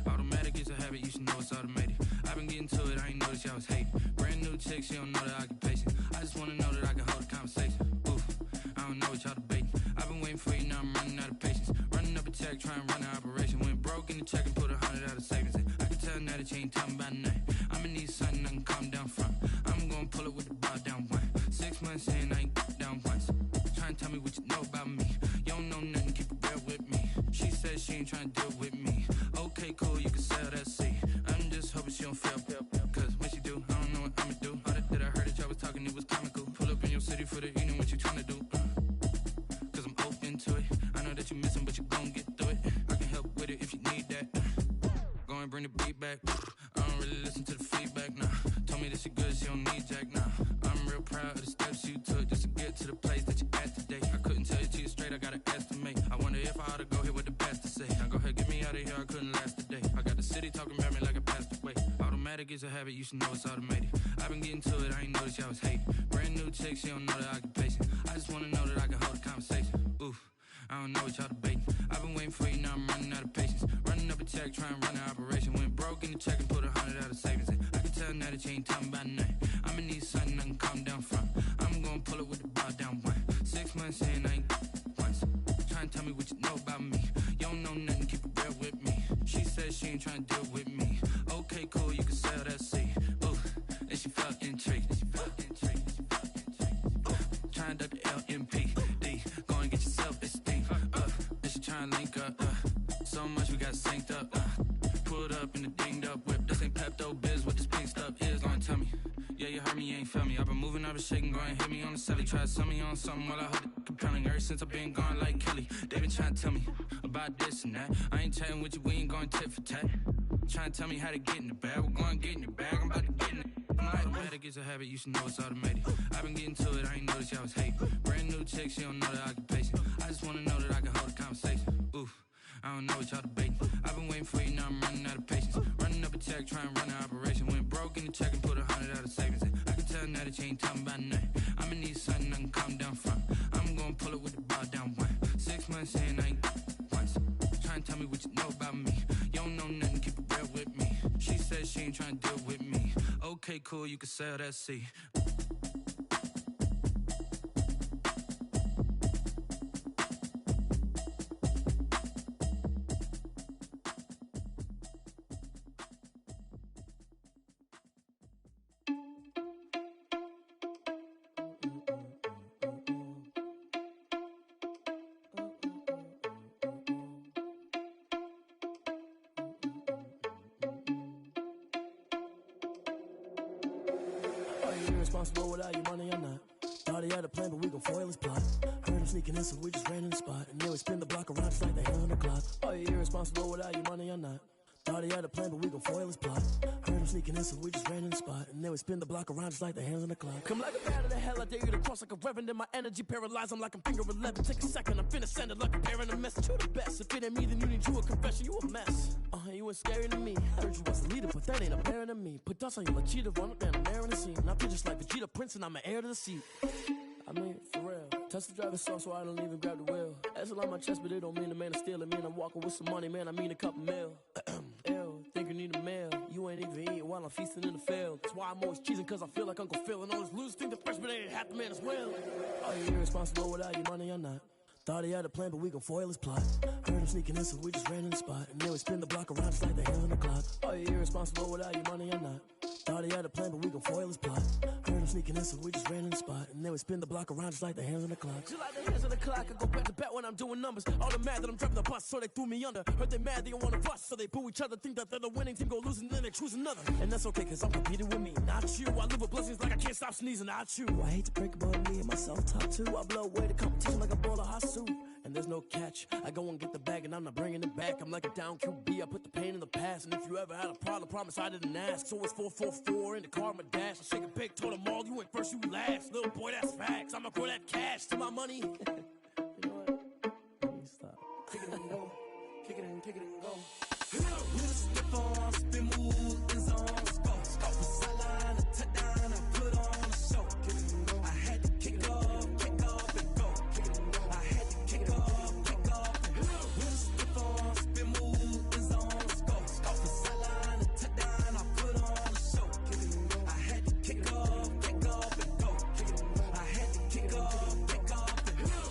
Automatic is a habit, you should know it's automated. I've been getting to it, I ain't noticed y'all was hating. Brand new chick, she don't know the occupation. I just wanna know that I can hold a conversation. Oof, I don't know what y'all debating. I've been waiting for you, now I'm running out of patience. Running up a check, trying to run an operation. Went broke in the check and put 100 out of savings in. I can tell now that you ain't talking about nothing. I'ma need something I can calm down from. I'm gonna pull it with the bar down one. 6 months in, I ain't down once. Trying to tell me what you know about me. You don't know nothing, keep it real with me. She said she ain't trying to deal with me. Okay, cool, you can sell that seat. I'm just hoping she don't fail. Cause when she do, I don't know what I'ma do. All that I heard that y'all was talking, it was comical. Pull up in your city for the evening, what you tryna do? Cause I'm open to it. I know that you missing, but you gon' get through it. I can help with it if you need that. Go and bring the beat back. I don't really listen to the feedback, nah. Told me that she good, she don't need jack, nah. I'm real proud of the steps you took just to get to the place that you at today. I couldn't tell you to you straight, I gotta estimate. I wonder if I ought to go here with the best to say. Now go ahead, get me out of here, I couldn't last today. I got the city talking about me like I passed away. Automatic is a habit, you should know it's automated. I've been getting to it, I ain't noticed y'all was hating. Brand new chick, she don't know the occupation. I just wanna know that I can hold a conversation. Oof, I don't know what y'all debating. I've been waiting for you, now I'm running out of patience. Running up a check, trying to run an operation. Went broke in the check and put 100 out of savings in. I can tell now that you ain't talking about nothing. I'ma need something I can calm down from. I'm gonna pull it with the bar down one. 6 months in, I ain't once. Trying to tell me what you know about me. You don't know nothing, keep it real with me. She said she ain't trying to deal with me. Okay, cool, you can sell that seat. Ooh, and she felt intrigued. Trying to duck the LMPD. Go and get your self-esteem up. And she trying to link up. So much we got synced up. Pulled up in the dinged up whip. This ain't Pepto-Biz, what this pink stuff is. Long tell me. Yeah, you heard me, you ain't felt me. I've been moving, I've been shaking, go and hit me on the celly. Try to sell me on something while I hold it compelling. Ever since I've been gone like Kelly, they been trying to tell me about this and that. I ain't chatting with you, we ain't going tit for tat. Trying to tell me how to get in the bag. We're going to get in the bag, I'm about to get in it. Automatic is a habit, you should know it's automated. I've been getting to it, I ain't noticed y'all was hating. Brand new chick, she don't know the occupation. I just wanna know that I can hold a conversation. Oof, I don't know what y'all debating. I've been waiting for you, now I'm running out of patience. Running up a check, trying to run an operation. Went broke in the check and put 100 out of savings in. I can tell now that you ain't talking about nothing. I'ma need something I can calm down from. I'm gonna pull it with the bar down one. 6 months in, I ain't once. Trying to tell me what you know about me. You don't know nothing, keep it real with me. She said she ain't trying to deal with me. Okay, cool, you can sell that C. Irresponsible without your money or not. Thought he had a plan, but we gon' foil his plot. Heard him sneaking in, so we just ran in the spot. And then we spin the block around just like the hands on the clock. Are you irresponsible without your money or not? Thought he had a plan, but we gon' foil his plot. Heard him sneaking in, so we just ran in the spot. And then we spin the block around just like the hands on the clock. Come like a bat of the hell, I dare you to cross like a reverend. In my energy paralyzed, I'm like I'm finger 11. Take a second, I'm finna send it like a parent a message. You the best, if it ain't me, then you need you a confession. You a mess. You ain't scary to me. Heard you was the leader, but that ain't apparent to me. Put dust on you like Cheetah, run up down the air in the scene. I feel just like Vegeta Prince, and I'm an heir to the seat. I mean, for real. Touch the driver's soft, so I don't even grab the wheel. That's a lot on my chest, but it don't mean the man is stealing. Mean I'm walking with some money, man. I mean a couple mil. Ew, think you need a meal. You ain't even eating while I'm feasting in the field. That's why I'm always cheesing, cause I feel like Uncle Phil. And all those losers think the freshman ain't half the man as well. Are you irresponsible without your money or not? Thought he had a plan, but we gon' foil his plot. Heard him sneaking in, so we just ran in the spot. And then we spin the block around just like the hands on the clock. Are you irresponsible without your money or not? Thought he had a plan, but we gon' foil his plot. Heard him sneaking in, so we just ran in the spot. And then we spin the block around just like the hands on the clock. Just like the hands on the clock, I go back to back when I'm doing numbers. All the mad that I'm driving the bus, so they threw me under. Heard they mad, they don't wanna bust, so they boo each other. Think that they're the winning team, go losing, then they choose another. And that's okay, cause I'm competing with me, not you. I live with blessings like I can't stop sneezing, not you. I hate to break about me and my self-talk too. I blow away the competition like a ball of hot soup. And there's no catch. I go and get the bag and I'm not bringing it back. I'm like a down QB, I put the pain in the past. And if you ever had a problem, promise I didn't ask. So it's 444 in the car, my dash. I shake a big, told them all, you went first, you last. Little boy, that's facts. I'ma grow that cash to my money. You know what? Let me stop. Kick it and go. Kick it and go. With a slip on, spin move, in zone, scope. Scope the sideline, a touchdown, I put on a show. Kick it and go. I had to kick off and go. Kick it and go. I had to kick off and go. With a slip on, spin move, in zone, scope. Scope the sideline, a touchdown, I put on a show. Kick it and go. I had to kick off and go. Kick it and go. I had to kick off and go.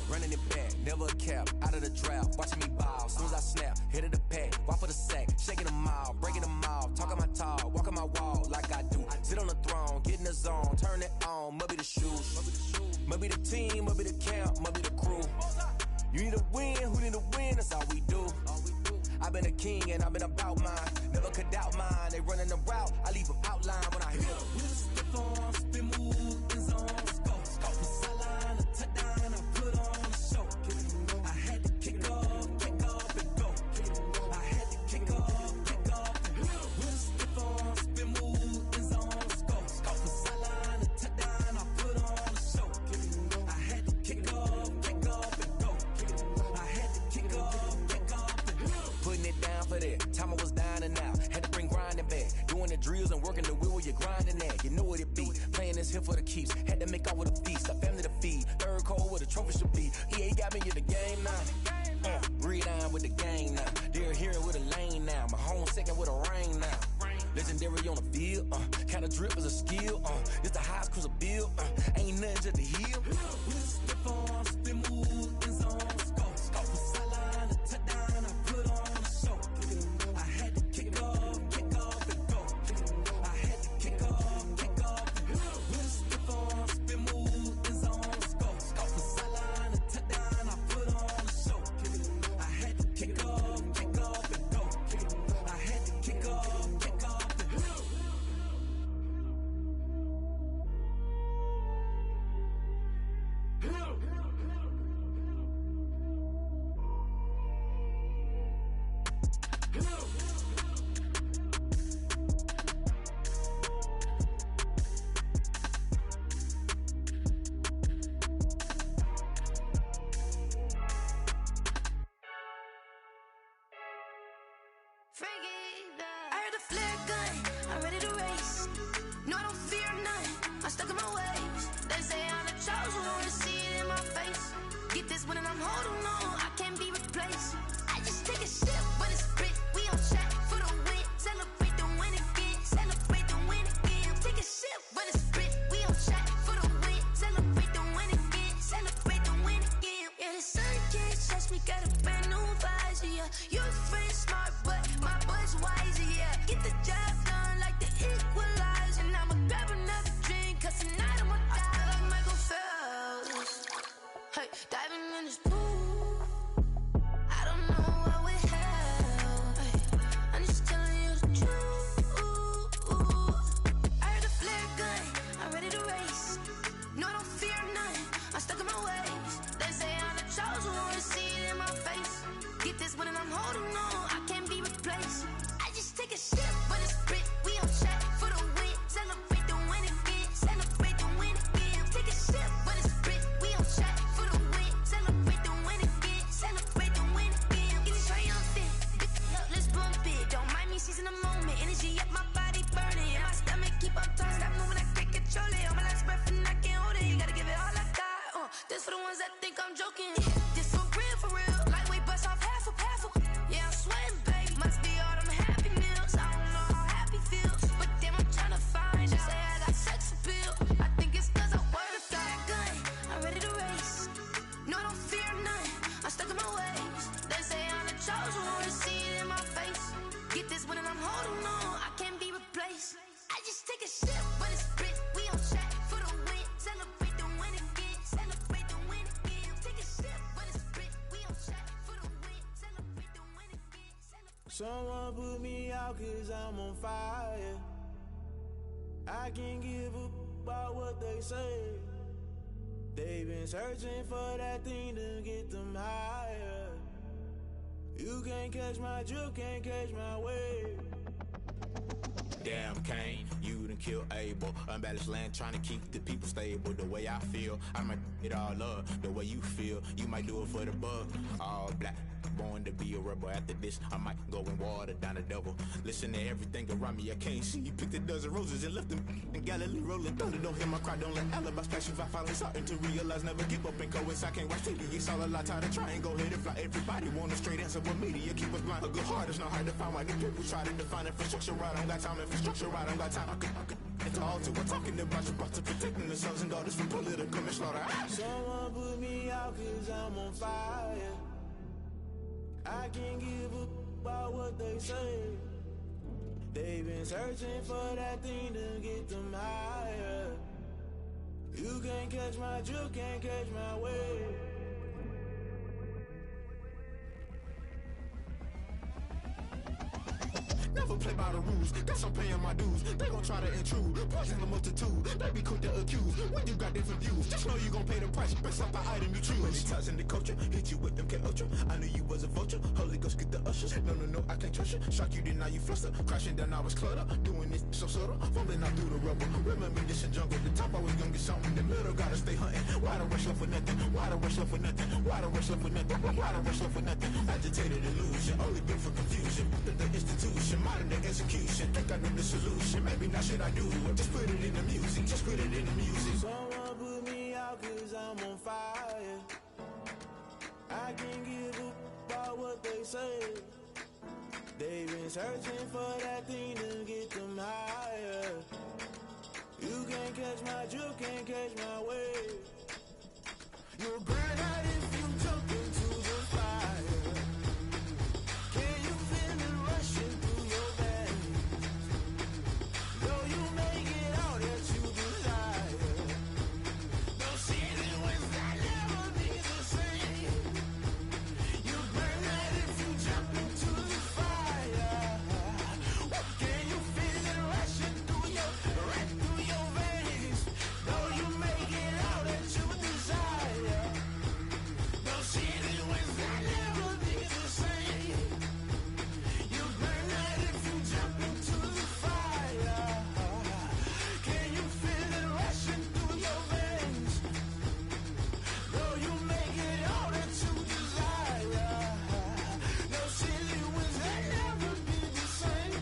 Running it back, never a cap, out of the draft, watching me ball. Soon as I snap, hit of the pack, walk for the sack, shaking them all, breaking them all, talking my talk, walking my wall like I do. Sit on the throne, get in the zone, turn it on, must be the shoes, must be the team, must be the camp, must be the crew. You need a win, who need a win, that's all we do. I've been a king and I've been about mine, never could doubt mine. They running the route, I leave them outline when I hit them. With a step on, spin move, in zone, scope, scope the sideline, a touchdown, I put on a show. I had to kick off and go. I had to kick off and go. With a step on, spin move, in zone, scope, scope the sideline, a touchdown, I put on a show. I had to kick off and go. I had to kick off and go. Putting it down for that, time I was down and out. Had to bring grinding back, doing the drills and working the wheel where you're grinding at. You know what it be, playing this here for the keeps. Had to make out with a feast, a family to feed. Third cold where the trophy should be. EA got me in the game now. Read on with the game now. They're here with a lane now. My home second with a rain now. Legendary on the field, kind of drip is a skill. It's the highest cruiser bill. Ain't nothing just to heal. Step on, spin move, in zone, scope. Scope the sideline, a touchdown, I put on a show. I had to kick off and go. I had to kick off and go. Step on, spin move, in zone, scope. Scope the sideline, a touchdown, I put on a show. I had to kick off and go. I had to kick off and go. This for the ones that think I'm joking. This for real. Lightweight bust off half a. Yeah, I'm sweating, babe. Must be all them happy meals. I don't know how happy feels, but damn, I'm tryna find out. Say I got sex appeal. I think it's 'cause I work that gun. I'm ready to race. No, I don't fear none. I'm stuck in my ways. They say I'm the chosen one. See it in my face. Get this one and I'm holding on. I can't be replaced. I just take a sip, but it's split. We on chat for the win. Celebrate the win again. Celebrate the win again. Take a sip, but it's split. We on chat for the win. Celebrate the win again. Someone put me out 'cause I'm on fire. I can't give up about what they say. They've been searching for that thing to get them higher. You can't catch my drift, can't catch my wave. Damn, Kane, you done killed Abel. Unbalanced land, trying to keep the people stable. The way I feel, I might it all up. The way you feel, you might do it for the bug. All black, born to be a rebel. After this, I might go and water down the devil. Listen to everything around me, I can't see. Picked a dozen roses and left them in Galilee rolling thunder. Don't hear my cry, don't let alibis pass you. I finally starting to realize, never give up and coincide. I can't watch TV, it's all a lot. Tired of trying, go ahead and fly. Everybody want a straight answer, but media keep us blind. A good heart is not hard to find. Why the people try to define infrastructure right? I don't got time, infrastructure right, I don't got time. I could it's all to we're talking about your to protecting the sons and daughters from political manslaughter. Someone put me out 'cause I'm on fire. I can't give up about what they say. They've been searching for that thing to get them higher. You can't catch my drift, can't catch my wave. Never play by the rules, guess I'm paying my dues. They gon' try to intrude, poison the multitude. They be quick to accuse, when you got different views. Just know you gon' pay the price, based off the item you choose. Many times in the culture, hit you with them K-Ultra. I knew you was a vulture, Holy Ghost get the ushers. No, I can't trust you. Shock you, then now you fluster. Crashing down, I was clutter. Doing this so subtle, fumbling out through the rubble. Remember this in jungle, the top always gonna get something. In the middle, gotta stay hunting. Why the rush left for nothing? Why the rush left for nothing? Why the rush left for nothing? Why the rush left for nothing? Agitated illusion, only built for confusion. The institution, modern day execution. Think I know the solution. Maybe not should I do it? Just put it in the music. Just put it in the music. Someone put me out 'cause I'm on fire. I can't give up about what they say. They've been searching for that thing to get them higher. You can't catch my drift, can't catch my wave. You'll burn out if you jump into the fire. Can you feel it rushing through your veins? Though you make it all that you desire. Those seasons when I never be the same. You burn out if you jump into the fire. Can you feel it rushing through your veins? Though you make it all that you desire. Those seasons when I never be the same. You burn out if you jump into the fire. Can you feel it rushing through your veins? Though you make it all that you desire. Those silly winds that never be the same.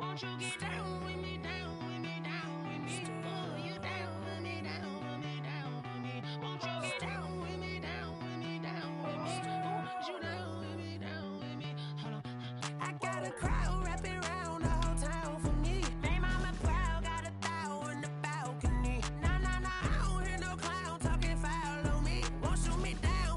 Won't you get down with me, down with me, down with me? Oh, you down with me, down with me, down with me. Won't you get down with me, down with me, down with me? Oh, you down with me, down with me? Hold on. I got a crowd wrapping around the whole town for me. They mama proud, got a thou in the balcony. Nah, I don't hear no clown talking foul on me. Won't shoot me down,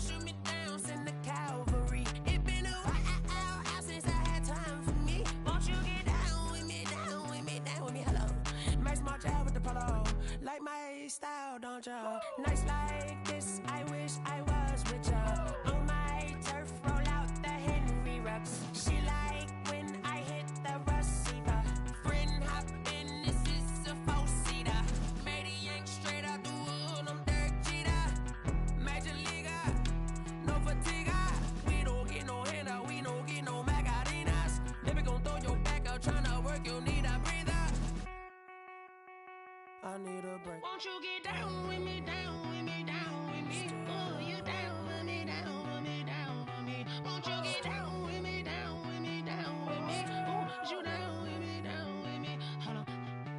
send the cavalry. It been a while since I had time for me. Won't you get down with me, down with me, down with me? Hello. Max March out with the polo. Like my style, don't y'all? Nights like this, I wish I was with y'all. On my turf, roll out break. Won't you get down with me, down with me, down with me? Oh, you down with me, down with me, down with me. Won't you get down with me, down with me, down with me? Oh, you down with me, down with me? Hold on.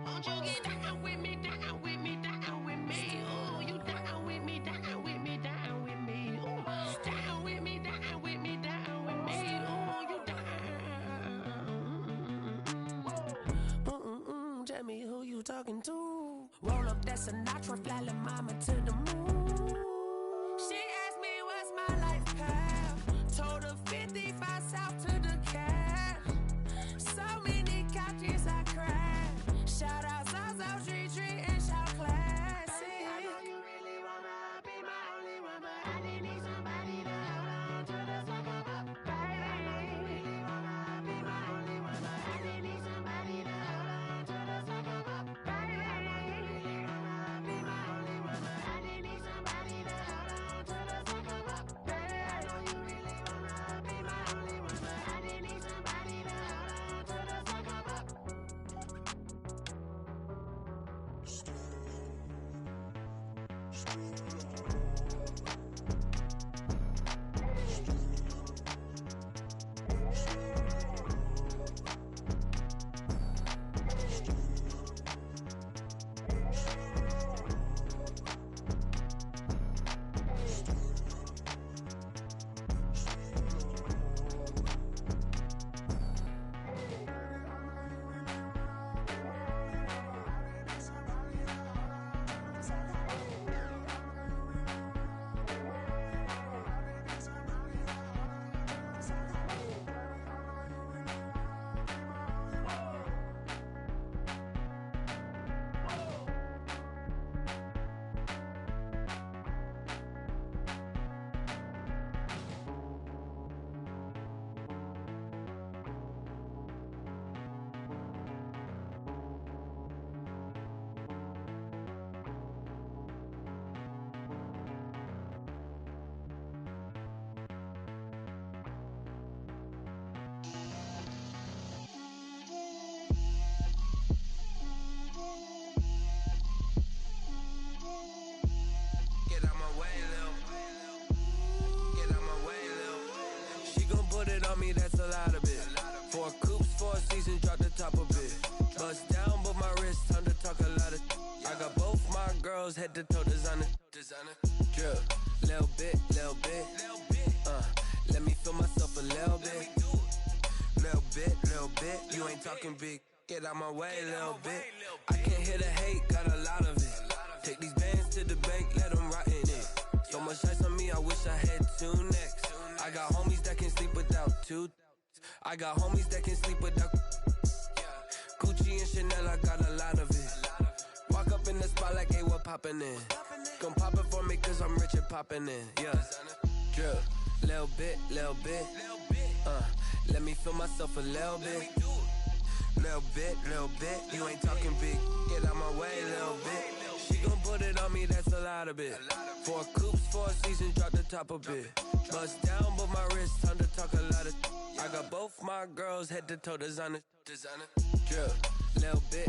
Won't you get down with me, down with me, down with me? Oh, you down with me, down with me, down with me? Oh, down with me, down with me, down with me? Oh, you down. Tell me who you talking to. Roll up that Sinatra, fly la mama to the moon. She asked me what's my life path. Told her 55 south to the cab. So many couches I cried. Shout out Zazo, Tree Tree, and shout classic. I know you really wanna be my only one, but I didn't need somebody to hold on to the sucker up. Baby, I know you really wanna be my only one, but I didn't need somebody to hold on to the sucker up. Baby, I know you really wanna be my only one, but I didn't need somebody to hold on to the sucker up. Baby, I know you really wanna be my only one, but I didn't need somebody to hold on to the sucker up. Get out my way, Lil. Get out my way, Lil. She gon' put it on me, that's a lot of it. 4 coops, 4 seasons, drop the top of it. Bust down, but my wrist, time to talk a lot of. I got both my girls, head to toe designer. Drip, little bit, little bit. Let me feel myself a little bit. Little bit. You ain't talking big. Get out my way, little bit. I can't hear the hate, got a lot of it. Take these bands to the bank, let them rot in it. So much ice on me, I wish I had 2 necks. I got homies that can sleep without 2. I got homies that can sleep without. Gucci and Chanel, I got a lot of it. Walk up in the spot like, hey, what poppin' in? Gon' pop it for me, cause I'm rich and poppin' in. Yeah. Drip, little bit. Let me feel myself a little bit. Little bit. You ain't talking big. Get out my way, little bit. She gon' put it on me, that's a lot of it. 4 coops, 4 seasons, drop the top a bit. Bust down, but my wrist, time to talk a lot of. I got both my girls, head to toe designer. Drip, little bit.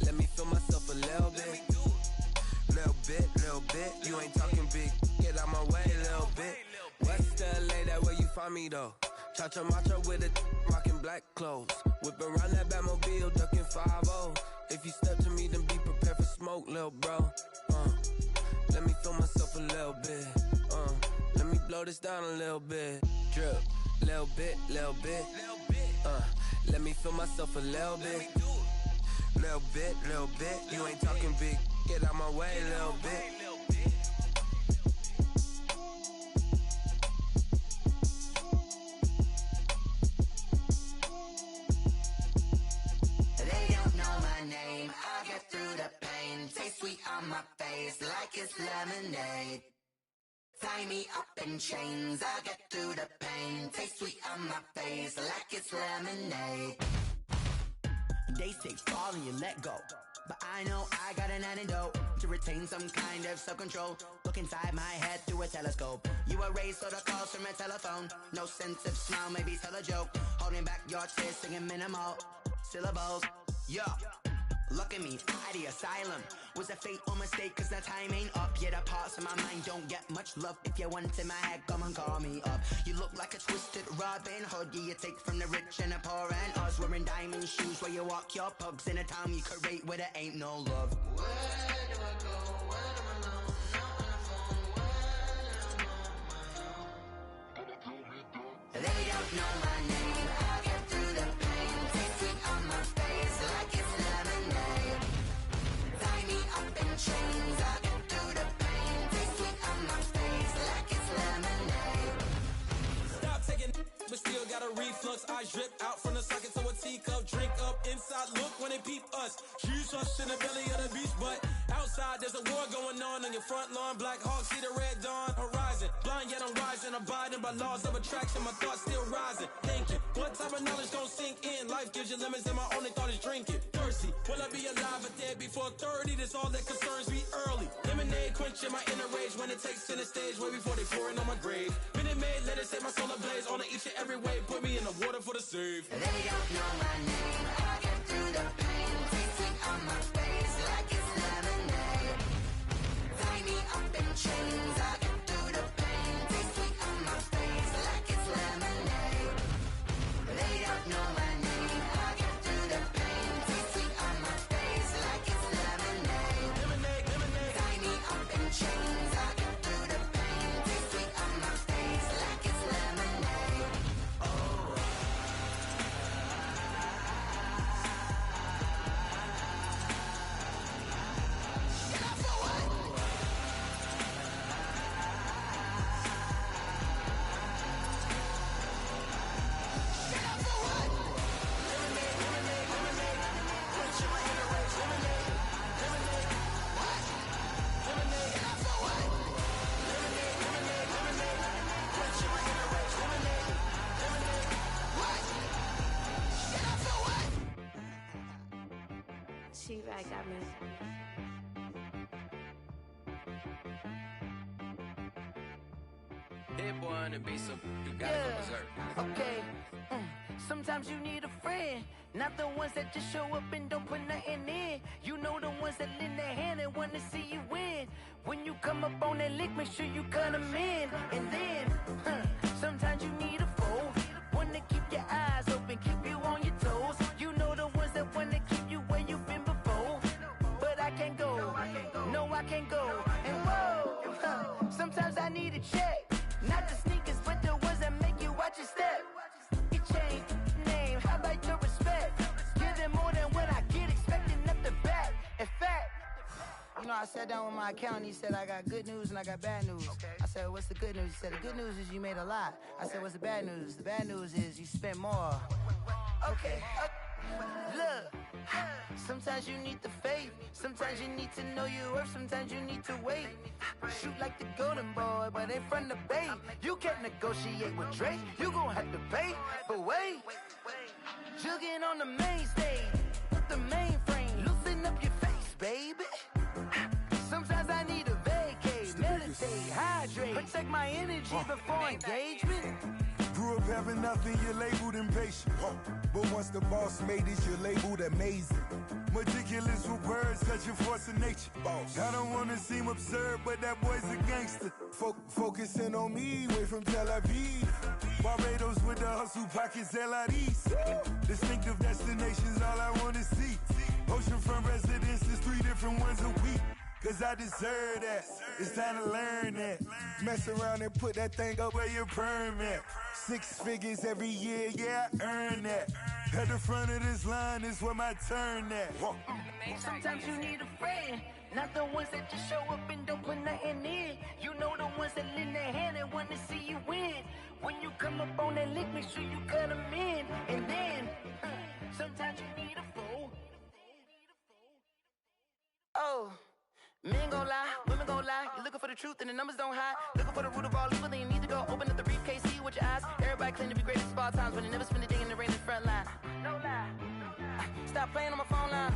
Let me feel myself a little bit. Little bit. You ain't talking big. Get out my way, little bit. West LA, that where you find me though. Cha-cha matcha with it, rockin' black clothes. Whip around that Batmobile, ducking 5-0. If you step to me, then be prepared for smoke, lil' bro. Let me feel myself a little bit. Let me blow this down a little bit. Drip, little bit. Let me feel myself a little bit. Little bit. You ain't talking big. Get out my way, little bit. They don't know my name, I get through the pain. Taste sweet on my face like it's lemonade. Tie me up in chains, I get through the pain. Taste sweet on my face like it's lemonade. They say fall and you let go, but I know I got an antidote to retain some kind of self-control. Look inside my head through a telescope. You erase all the calls from a telephone. No sense of smile, maybe tell a joke. Holding back your tears, singing minimal syllables. Yeah. Look at me, out the asylum. Was a fate or mistake, cause the time ain't up. Yet the parts of my mind don't get much love. If you want in my head, come and call me up. You look like a twisted Robin Hood. Yeah, you take from the rich and the poor and us. Wearing diamond shoes where you walk your pugs. In a town you create where there ain't no love. Where do I go? Where do I know? Not on the phone. Where am I on my own? They don't know my name. I'll get through the pain. Taste sweet on my face like it's lemonade. Tie me up in chains. I'll get through the pain. Taste sweet on my face like it's lemonade. Stop taking, but still got a reflux. Eyes drip out from the socket to a teacup. Drink up inside, look when they peep us. Shoes us in the belly of the beach, but outside there's a war going on your front lawn. Black Hawk, see the red dawn horizon. Blind yet I'm rising, abiding by laws of attraction. My thoughts still rising. Thinking, what type of knowledge gon' sink in? Life gives you lemons, and my only thought is drinking. Thirsty, will I be alive or dead before 30? That's all that concerns me early. Lemonade quenching my inner rage when it takes center stage, way before they pour it on my grave. Minute Maid, let it set my soul ablaze. On each and every way, put me in the water for the save. They don't know my name. I'll get through the pain. Taste sweet on my face like it's lemonade. Tie me up in chains. I'll get through the pain. Taste sweet on my face like it's lemonade. They don't know my name. I'll get through the pain. Taste sweet on my face like it's lemonade. Lemonade, lemonade. Tie me up in chains. I'll get through the pain. Taste sweet on my face like it's lemonade. She right got me. Hit boy on the beat, so you gotta go berserk. Okay. Sometimes you need a friend, not the ones that just show up and don't put nothing in. You know the ones that lend their hand and want to see you win. When you come up on that lick, make sure you cut them in. And then, sometimes you need a foe, one to keep your eyes open, keep you on your toes. You know the ones that want to keep you where you've been before. But I can't go, no I can't go. And whoa, sometimes I need a check, not the sneakers, but the ones that make you watch your step. You change name, how about your respect? Give them more than what I get, expecting nothing back. In fact, you know, I sat down with my accountant, he said I got good news and I got bad news. I said, what's the good news? He said, the good news is you made a lot. I said, what's the bad news? The bad news is you spent more. Okay, look, sometimes you need the faith, sometimes you need to know your worth, sometimes you need to wait. Shoot like the golden boy, but in front of Bay. You can't negotiate with Drake, you gon' have to pay. But wait, jugging on the main stage, with the mainframe, loosen up your face, baby. Sometimes I need a vacate, meditate, hydrate, protect my energy before engagement. Grew up having nothing, you're labeled impatient. But once the boss made it, you're labeled amazing. Meticulous with words, such a force of nature. I don't wanna seem absurd, but that boy's a gangster. Focusing on me, way from Tel Aviv. Barbados with the hustle pockets, LIDs. Distinctive destinations, all I wanna see. Oceanfront residences, 3 different ones a week. Cause I deserve that, it's time to learn that. Mess around and put that thing up where your perm at. 6 figures every year, yeah, I earn that. At the front of this line is where my turn at. Sometimes you need a friend, not the ones that just show up and don't put nothing in. You know the ones that lend their hand and want to see you win. When you come up on that lick, make sure you cut them in. And then, sometimes you need a fool. Oh. Men gon' lie, women gon' lie. You're looking for the truth and the numbers don't hide. Looking for the root of all evil, then you need to go open up the briefcase, see with your eyes. Everybody claim to be great at small times, but they never spend a day in the rain in the front line. No lie. Stop playing on my phone line.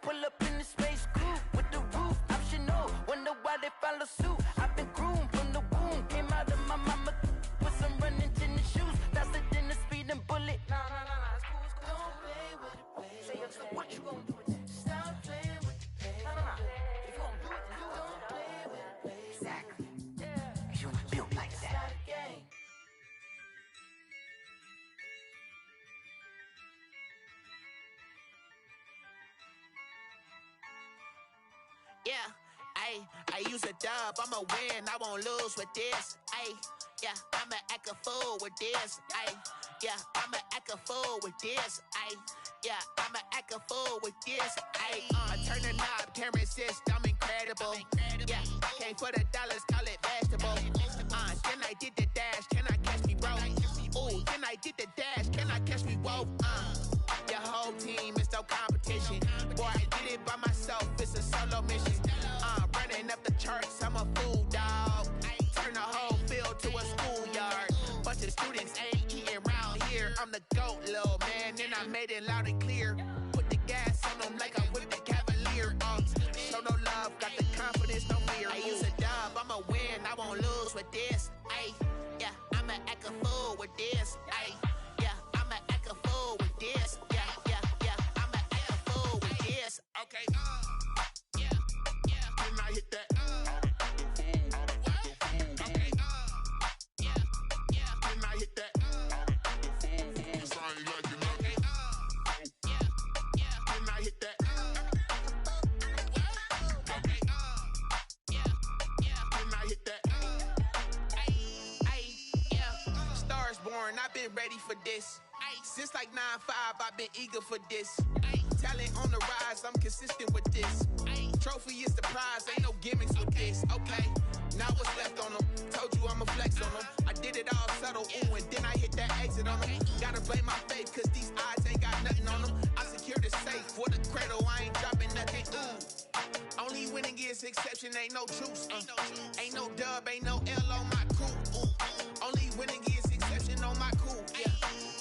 Pull up in the space coupe with the roof optional. Wonder why they follow suit. I've been groomed from the womb. Came out of my mama with some running tennis shoes. Faster than the speeding bullet. Nah, it's cool. Don't play with it, baby. Say what I use a dub, I'ma win, I won't lose with this. Ay, yeah, I'ma act a fool with this. Ay, yeah, I'ma act a fool with this. Ay, yeah, I'ma act a fool with this. Ay, I turn the knob, can't resist, I'm incredible. Yeah, came for the dollars, call it vegetable. Then I did the dash, can I catch me, bro? Ooh, then I did the dash, can I catch me, whoa? Your whole team is no competition. Boy, I did it by myself, it's a solo mission. Running up the charts, I'm a fool, dog. Turn the whole field to a schoolyard. Bunch of students ain't eating round here. I'm the GOAT, little man, and I made it loud and clear. Put the gas on them like I'm with the Cavalier. Show no love, got the confidence, no fear. I use a dub, I'ma win, I won't lose with this. Ay, yeah, I'ma act a fool with this. Ay, yeah, I'ma act a fool with this. Yeah, yeah, yeah, I'ma act a fool with this. Okay, yeah, yeah, then I hit that. Okay, yeah, yeah, then I hit that. Cause I ain't like it, okay, yeah, yeah, then I hit that. Okay, yeah, yeah, then I hit that. Ay, yeah, Stars born, I've been ready for this. Since like 9-5, I've been eager for this. Talent on the rise, I'm consistent with this. Trophy is the prize, ain't no gimmicks with this. Okay, now what's left on them? Told you I'ma flex on them. I did it all subtle, ooh, and then I hit that exit on them. Gotta blame my faith, cause these odds ain't got nothing on them. I secured the safe for the cradle, I ain't dropping nothing, ooh. Only winning is exception, ain't no truce. Ain't no dub, ain't no L on my crew. Ooh. Only winning is exception on my crew. Yeah.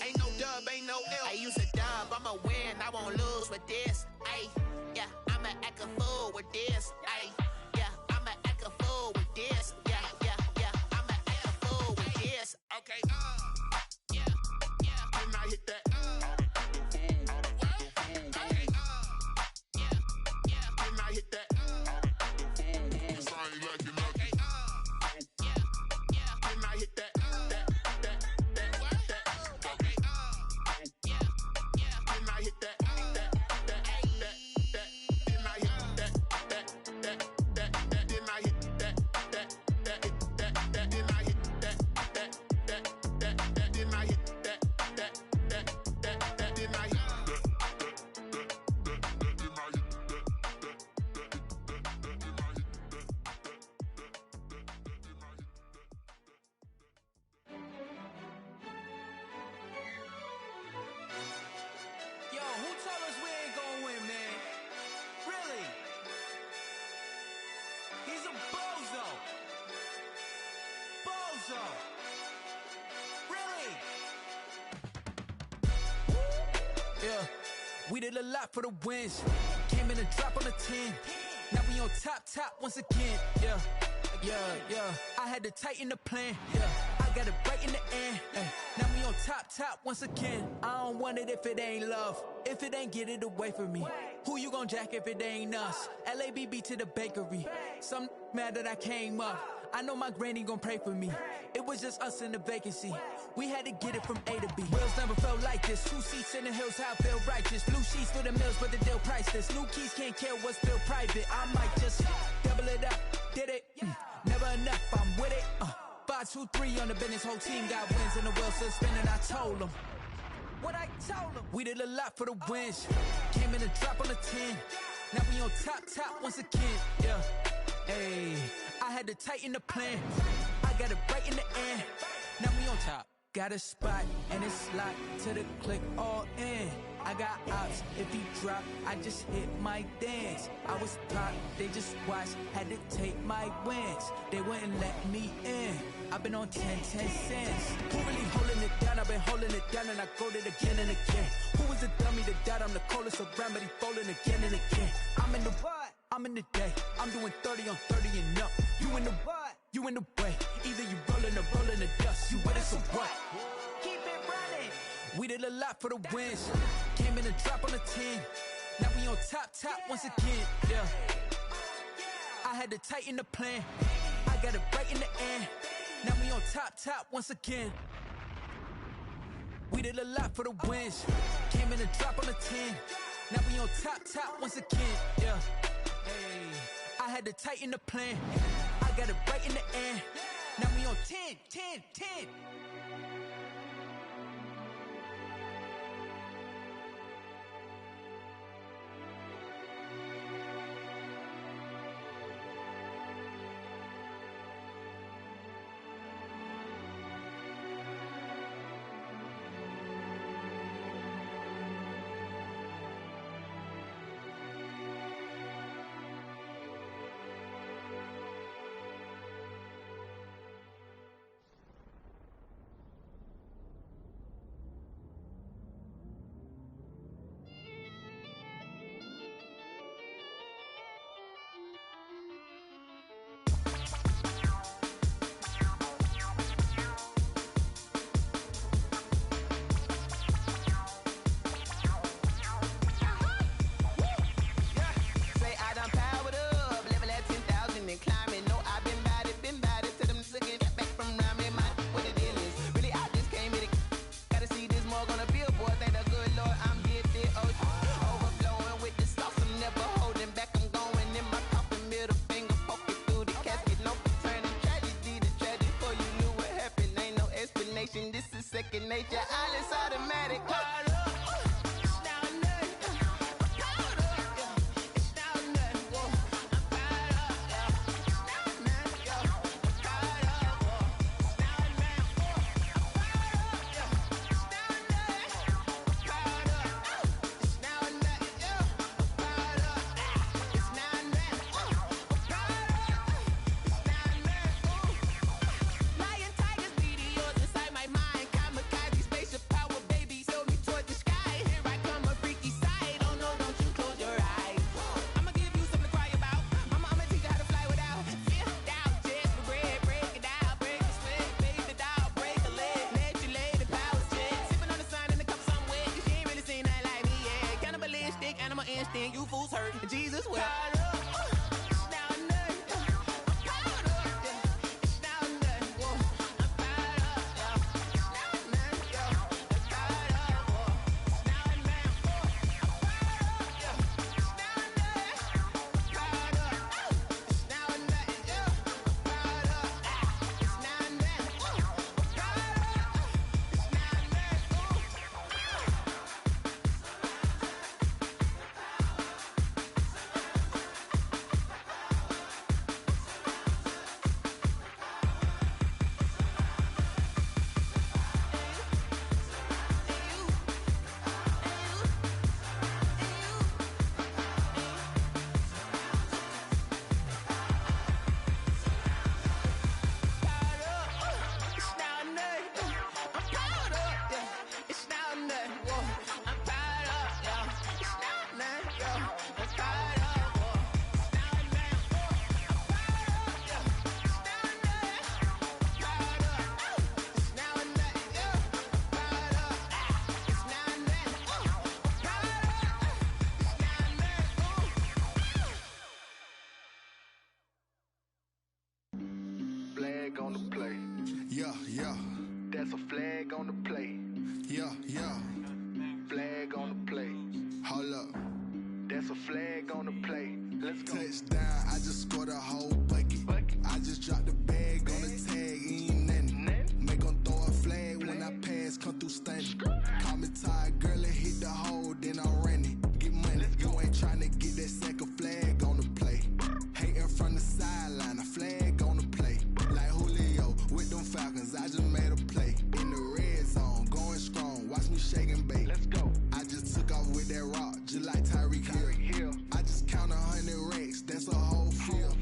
Ain't no dub, ain't no L. I use a dub, I'ma win, I won't lose with this. Ay, yeah, I'ma act a fool with this. Ay, yeah, I'ma act a fool with this. Yeah, yeah, yeah, I'ma act a fool with this. Okay, yeah, yeah, then I hit that. Okay, yeah, yeah, then I hit that. Cause I ain't like it, okay, yeah, yeah, then I hit that. Yeah, we did a lot for the wins. Came in a drop on the 10. Now we on top once again. Yeah, yeah, yeah. I had to tighten the plan. Yeah, I got it right in the end. Now we on top once again. I don't want it if it ain't love. If it ain't, get it away from me. Who you gon' jack if it ain't us? LABB to the bakery. Some mad that I came up. I know my granny gon' pray for me. It was just us in the vacancy. We had to get it from A to B. Wheels never felt like this. 2 seats in the hills, how I feel righteous. Blue sheets for the mills, but the deal priceless. New keys can't care what's still private. I might just double it up. Did it? Never enough, I'm with it. 5, 2, 3 on the business. Whole team got wins and the wheels still spinning. I told them what I told them. We did a lot for the wins. Came in a drop on the 10. Now we on top once again. Yeah. Hey, I had to tighten the plan. I got it right in the end. Now we on top. Got a spot and it's locked to the click all in. I got ops, if he drop, I just hit my dance. I was top, they just watched, had to take my wins. They wouldn't let me in. I've been on 10 cents. Who really holding it down? I've been holding it down and I go it again and again. Who was the dummy that died? I'm the coldest around, but he folding again and again. I'm in the what? I'm in the day. I'm doing 30 on 30 and up. You in the what? You in the way. Either you rolling or rolling the dust. You with us or what? Keep it running. We did a lot for the wins. Came in a drop on the 10. Now we on top once again. Yeah. I had to tighten the plan. I got it right in the end. Now we on top once again. We did a lot for the wins. Came in a drop on the 10. Now we on top once again. Yeah. Hey. I I had to tighten the plan. I got it right in the end. Now we on 10, 10, 10. Second nature, all is automatic. You fools hurt. Jesus will. Flag on the play. Yeah, yeah. That's a flag on the play. Yeah, yeah. Flag on the play. Hold up. That's a flag on the play. Let's go. Touchdown, I just scored a whole bucket. I just dropped the bag on the tag, ain't nothing. Make 'em throw a flag when I pass, come through stunning. Call me tired, girl, and hit the hole, then I'm running. Get money, you ain't tryna get that second flag on the play. Hating from the sideline, a flag on the play. Like Julio with them Falcons, I just made a play. In the red zone, going strong, watch me shake and bake. Let's go. I just took off with that rock, just like Tyreek Hill. I just count 100 racks, that's a whole field.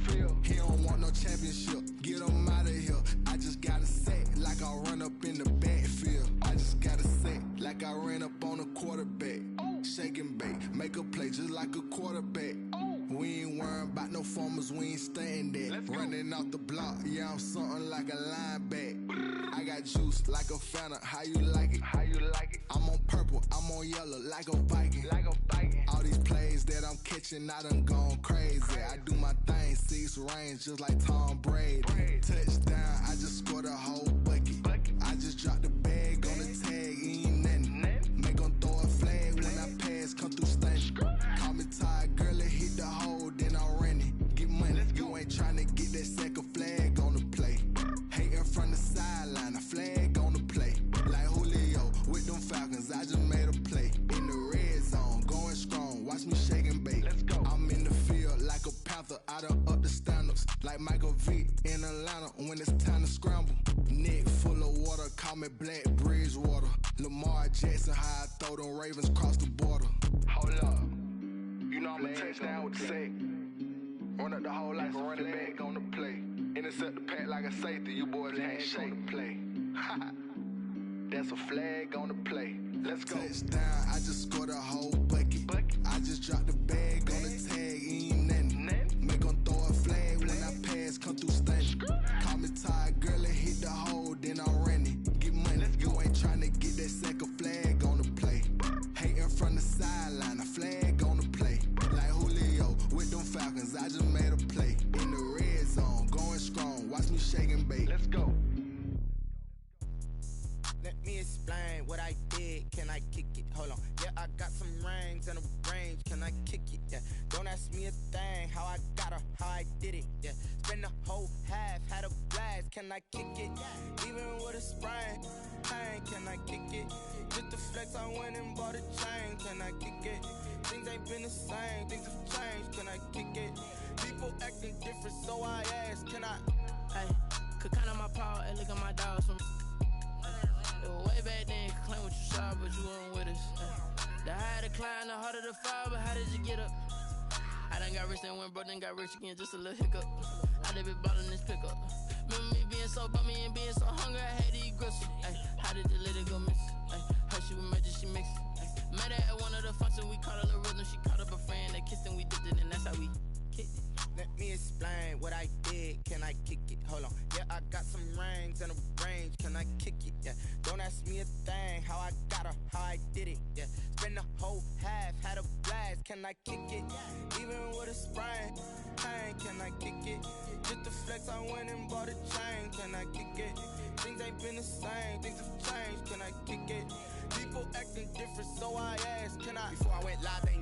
He don't want no championship, get him out of here. I just got a set, like I run up in the backfield. I just got a set, like I ran up on a quarterback. Shake and bake, make a play just like a quarterback. We ain't worrying about no formers, we ain't staying there. Running off the block, yeah, I'm something like a lineback. I got juice like a Fanta, how you like it? How you like it? I'm on purple, I'm on yellow, like a Viking. Like a Viking. All these plays that I'm catching, I done gone crazy. I do my thing, 6 range, just like Tom Brady. Touchdown, I just scored a whole bucket. I just dropped the bag on the tag, ain't nothing. Make 'em throw a flag when I pass, come through stunning. Call me tired, girl, and hit the hole, then I'm running. Get money, like Michael Vick in Atlanta when it's time to scramble. Neck full of water, call me Black Bridgewater. Lamar Jackson, how I throw them Ravens cross the border. Hold up, you know I'm a touchdown with the sack. Run up the whole like a running back on the play. Intercept the pack like a safety, you boys can't shake the play. That's a flag on the play. Let's go. Touchdown, I just scored a whole bucket. I just dropped the bag on the tag, ain't nothing. Make them throw a flag when I pass, come through stunning. Call me tired, girl, and hit the hole, then I'm running. Get money, you ain't trying to get that second flag on the play. Hating from the sideline, a flag on the play. Like Julio with them Falcons, I just made a play. In the red zone, going strong, watch me shake and bake. Let's go. Let me explain what I did. Can I kick it? Hold on. Yeah, I got some rings and a range. Can I kick it? Yeah. Don't ask me a thing. How I got her, how I did it. Yeah. Spend the whole half, had a blast. Can I kick it? Even with a sprain. Pain, can I kick it? Just the flex, I went and bought a chain. Can I kick it? Things ain't been the same. Things have changed. Can I kick it? People acting different, so I ask. Can I? Hey, could count on my paw and look at my dogs from. Way back then, claim what you saw, but you weren't with us. The higher the climb, the harder the fall, but how did you get up? I done got rich and went broke, then got rich again, just a little hiccup. I done been ballin' this pickup. Remember me being so bummy and being so hungry, I had to eat gristle. How did you let it go miss? Her she was magic, she mixed. Met her at one of the functions, we caught a little rhythm. She caught up a friend that kissed and we dipped it, and that's how we kicked it. Let me explain what I did. Can I kick it? Hold on. Yeah, I got some rings and a range. Can I kick it? Yeah. Don't ask me a thing. How I got her, how I did it. Yeah. Spend the whole half, had a blast. Can I kick it? Even with a sprain. Pain, can I kick it? Just the flex, I went and bought a chain. Can I kick it? Things ain't been the same. Things have changed. Can I kick it? People acting different, so I asked. Can I? Before I went live, they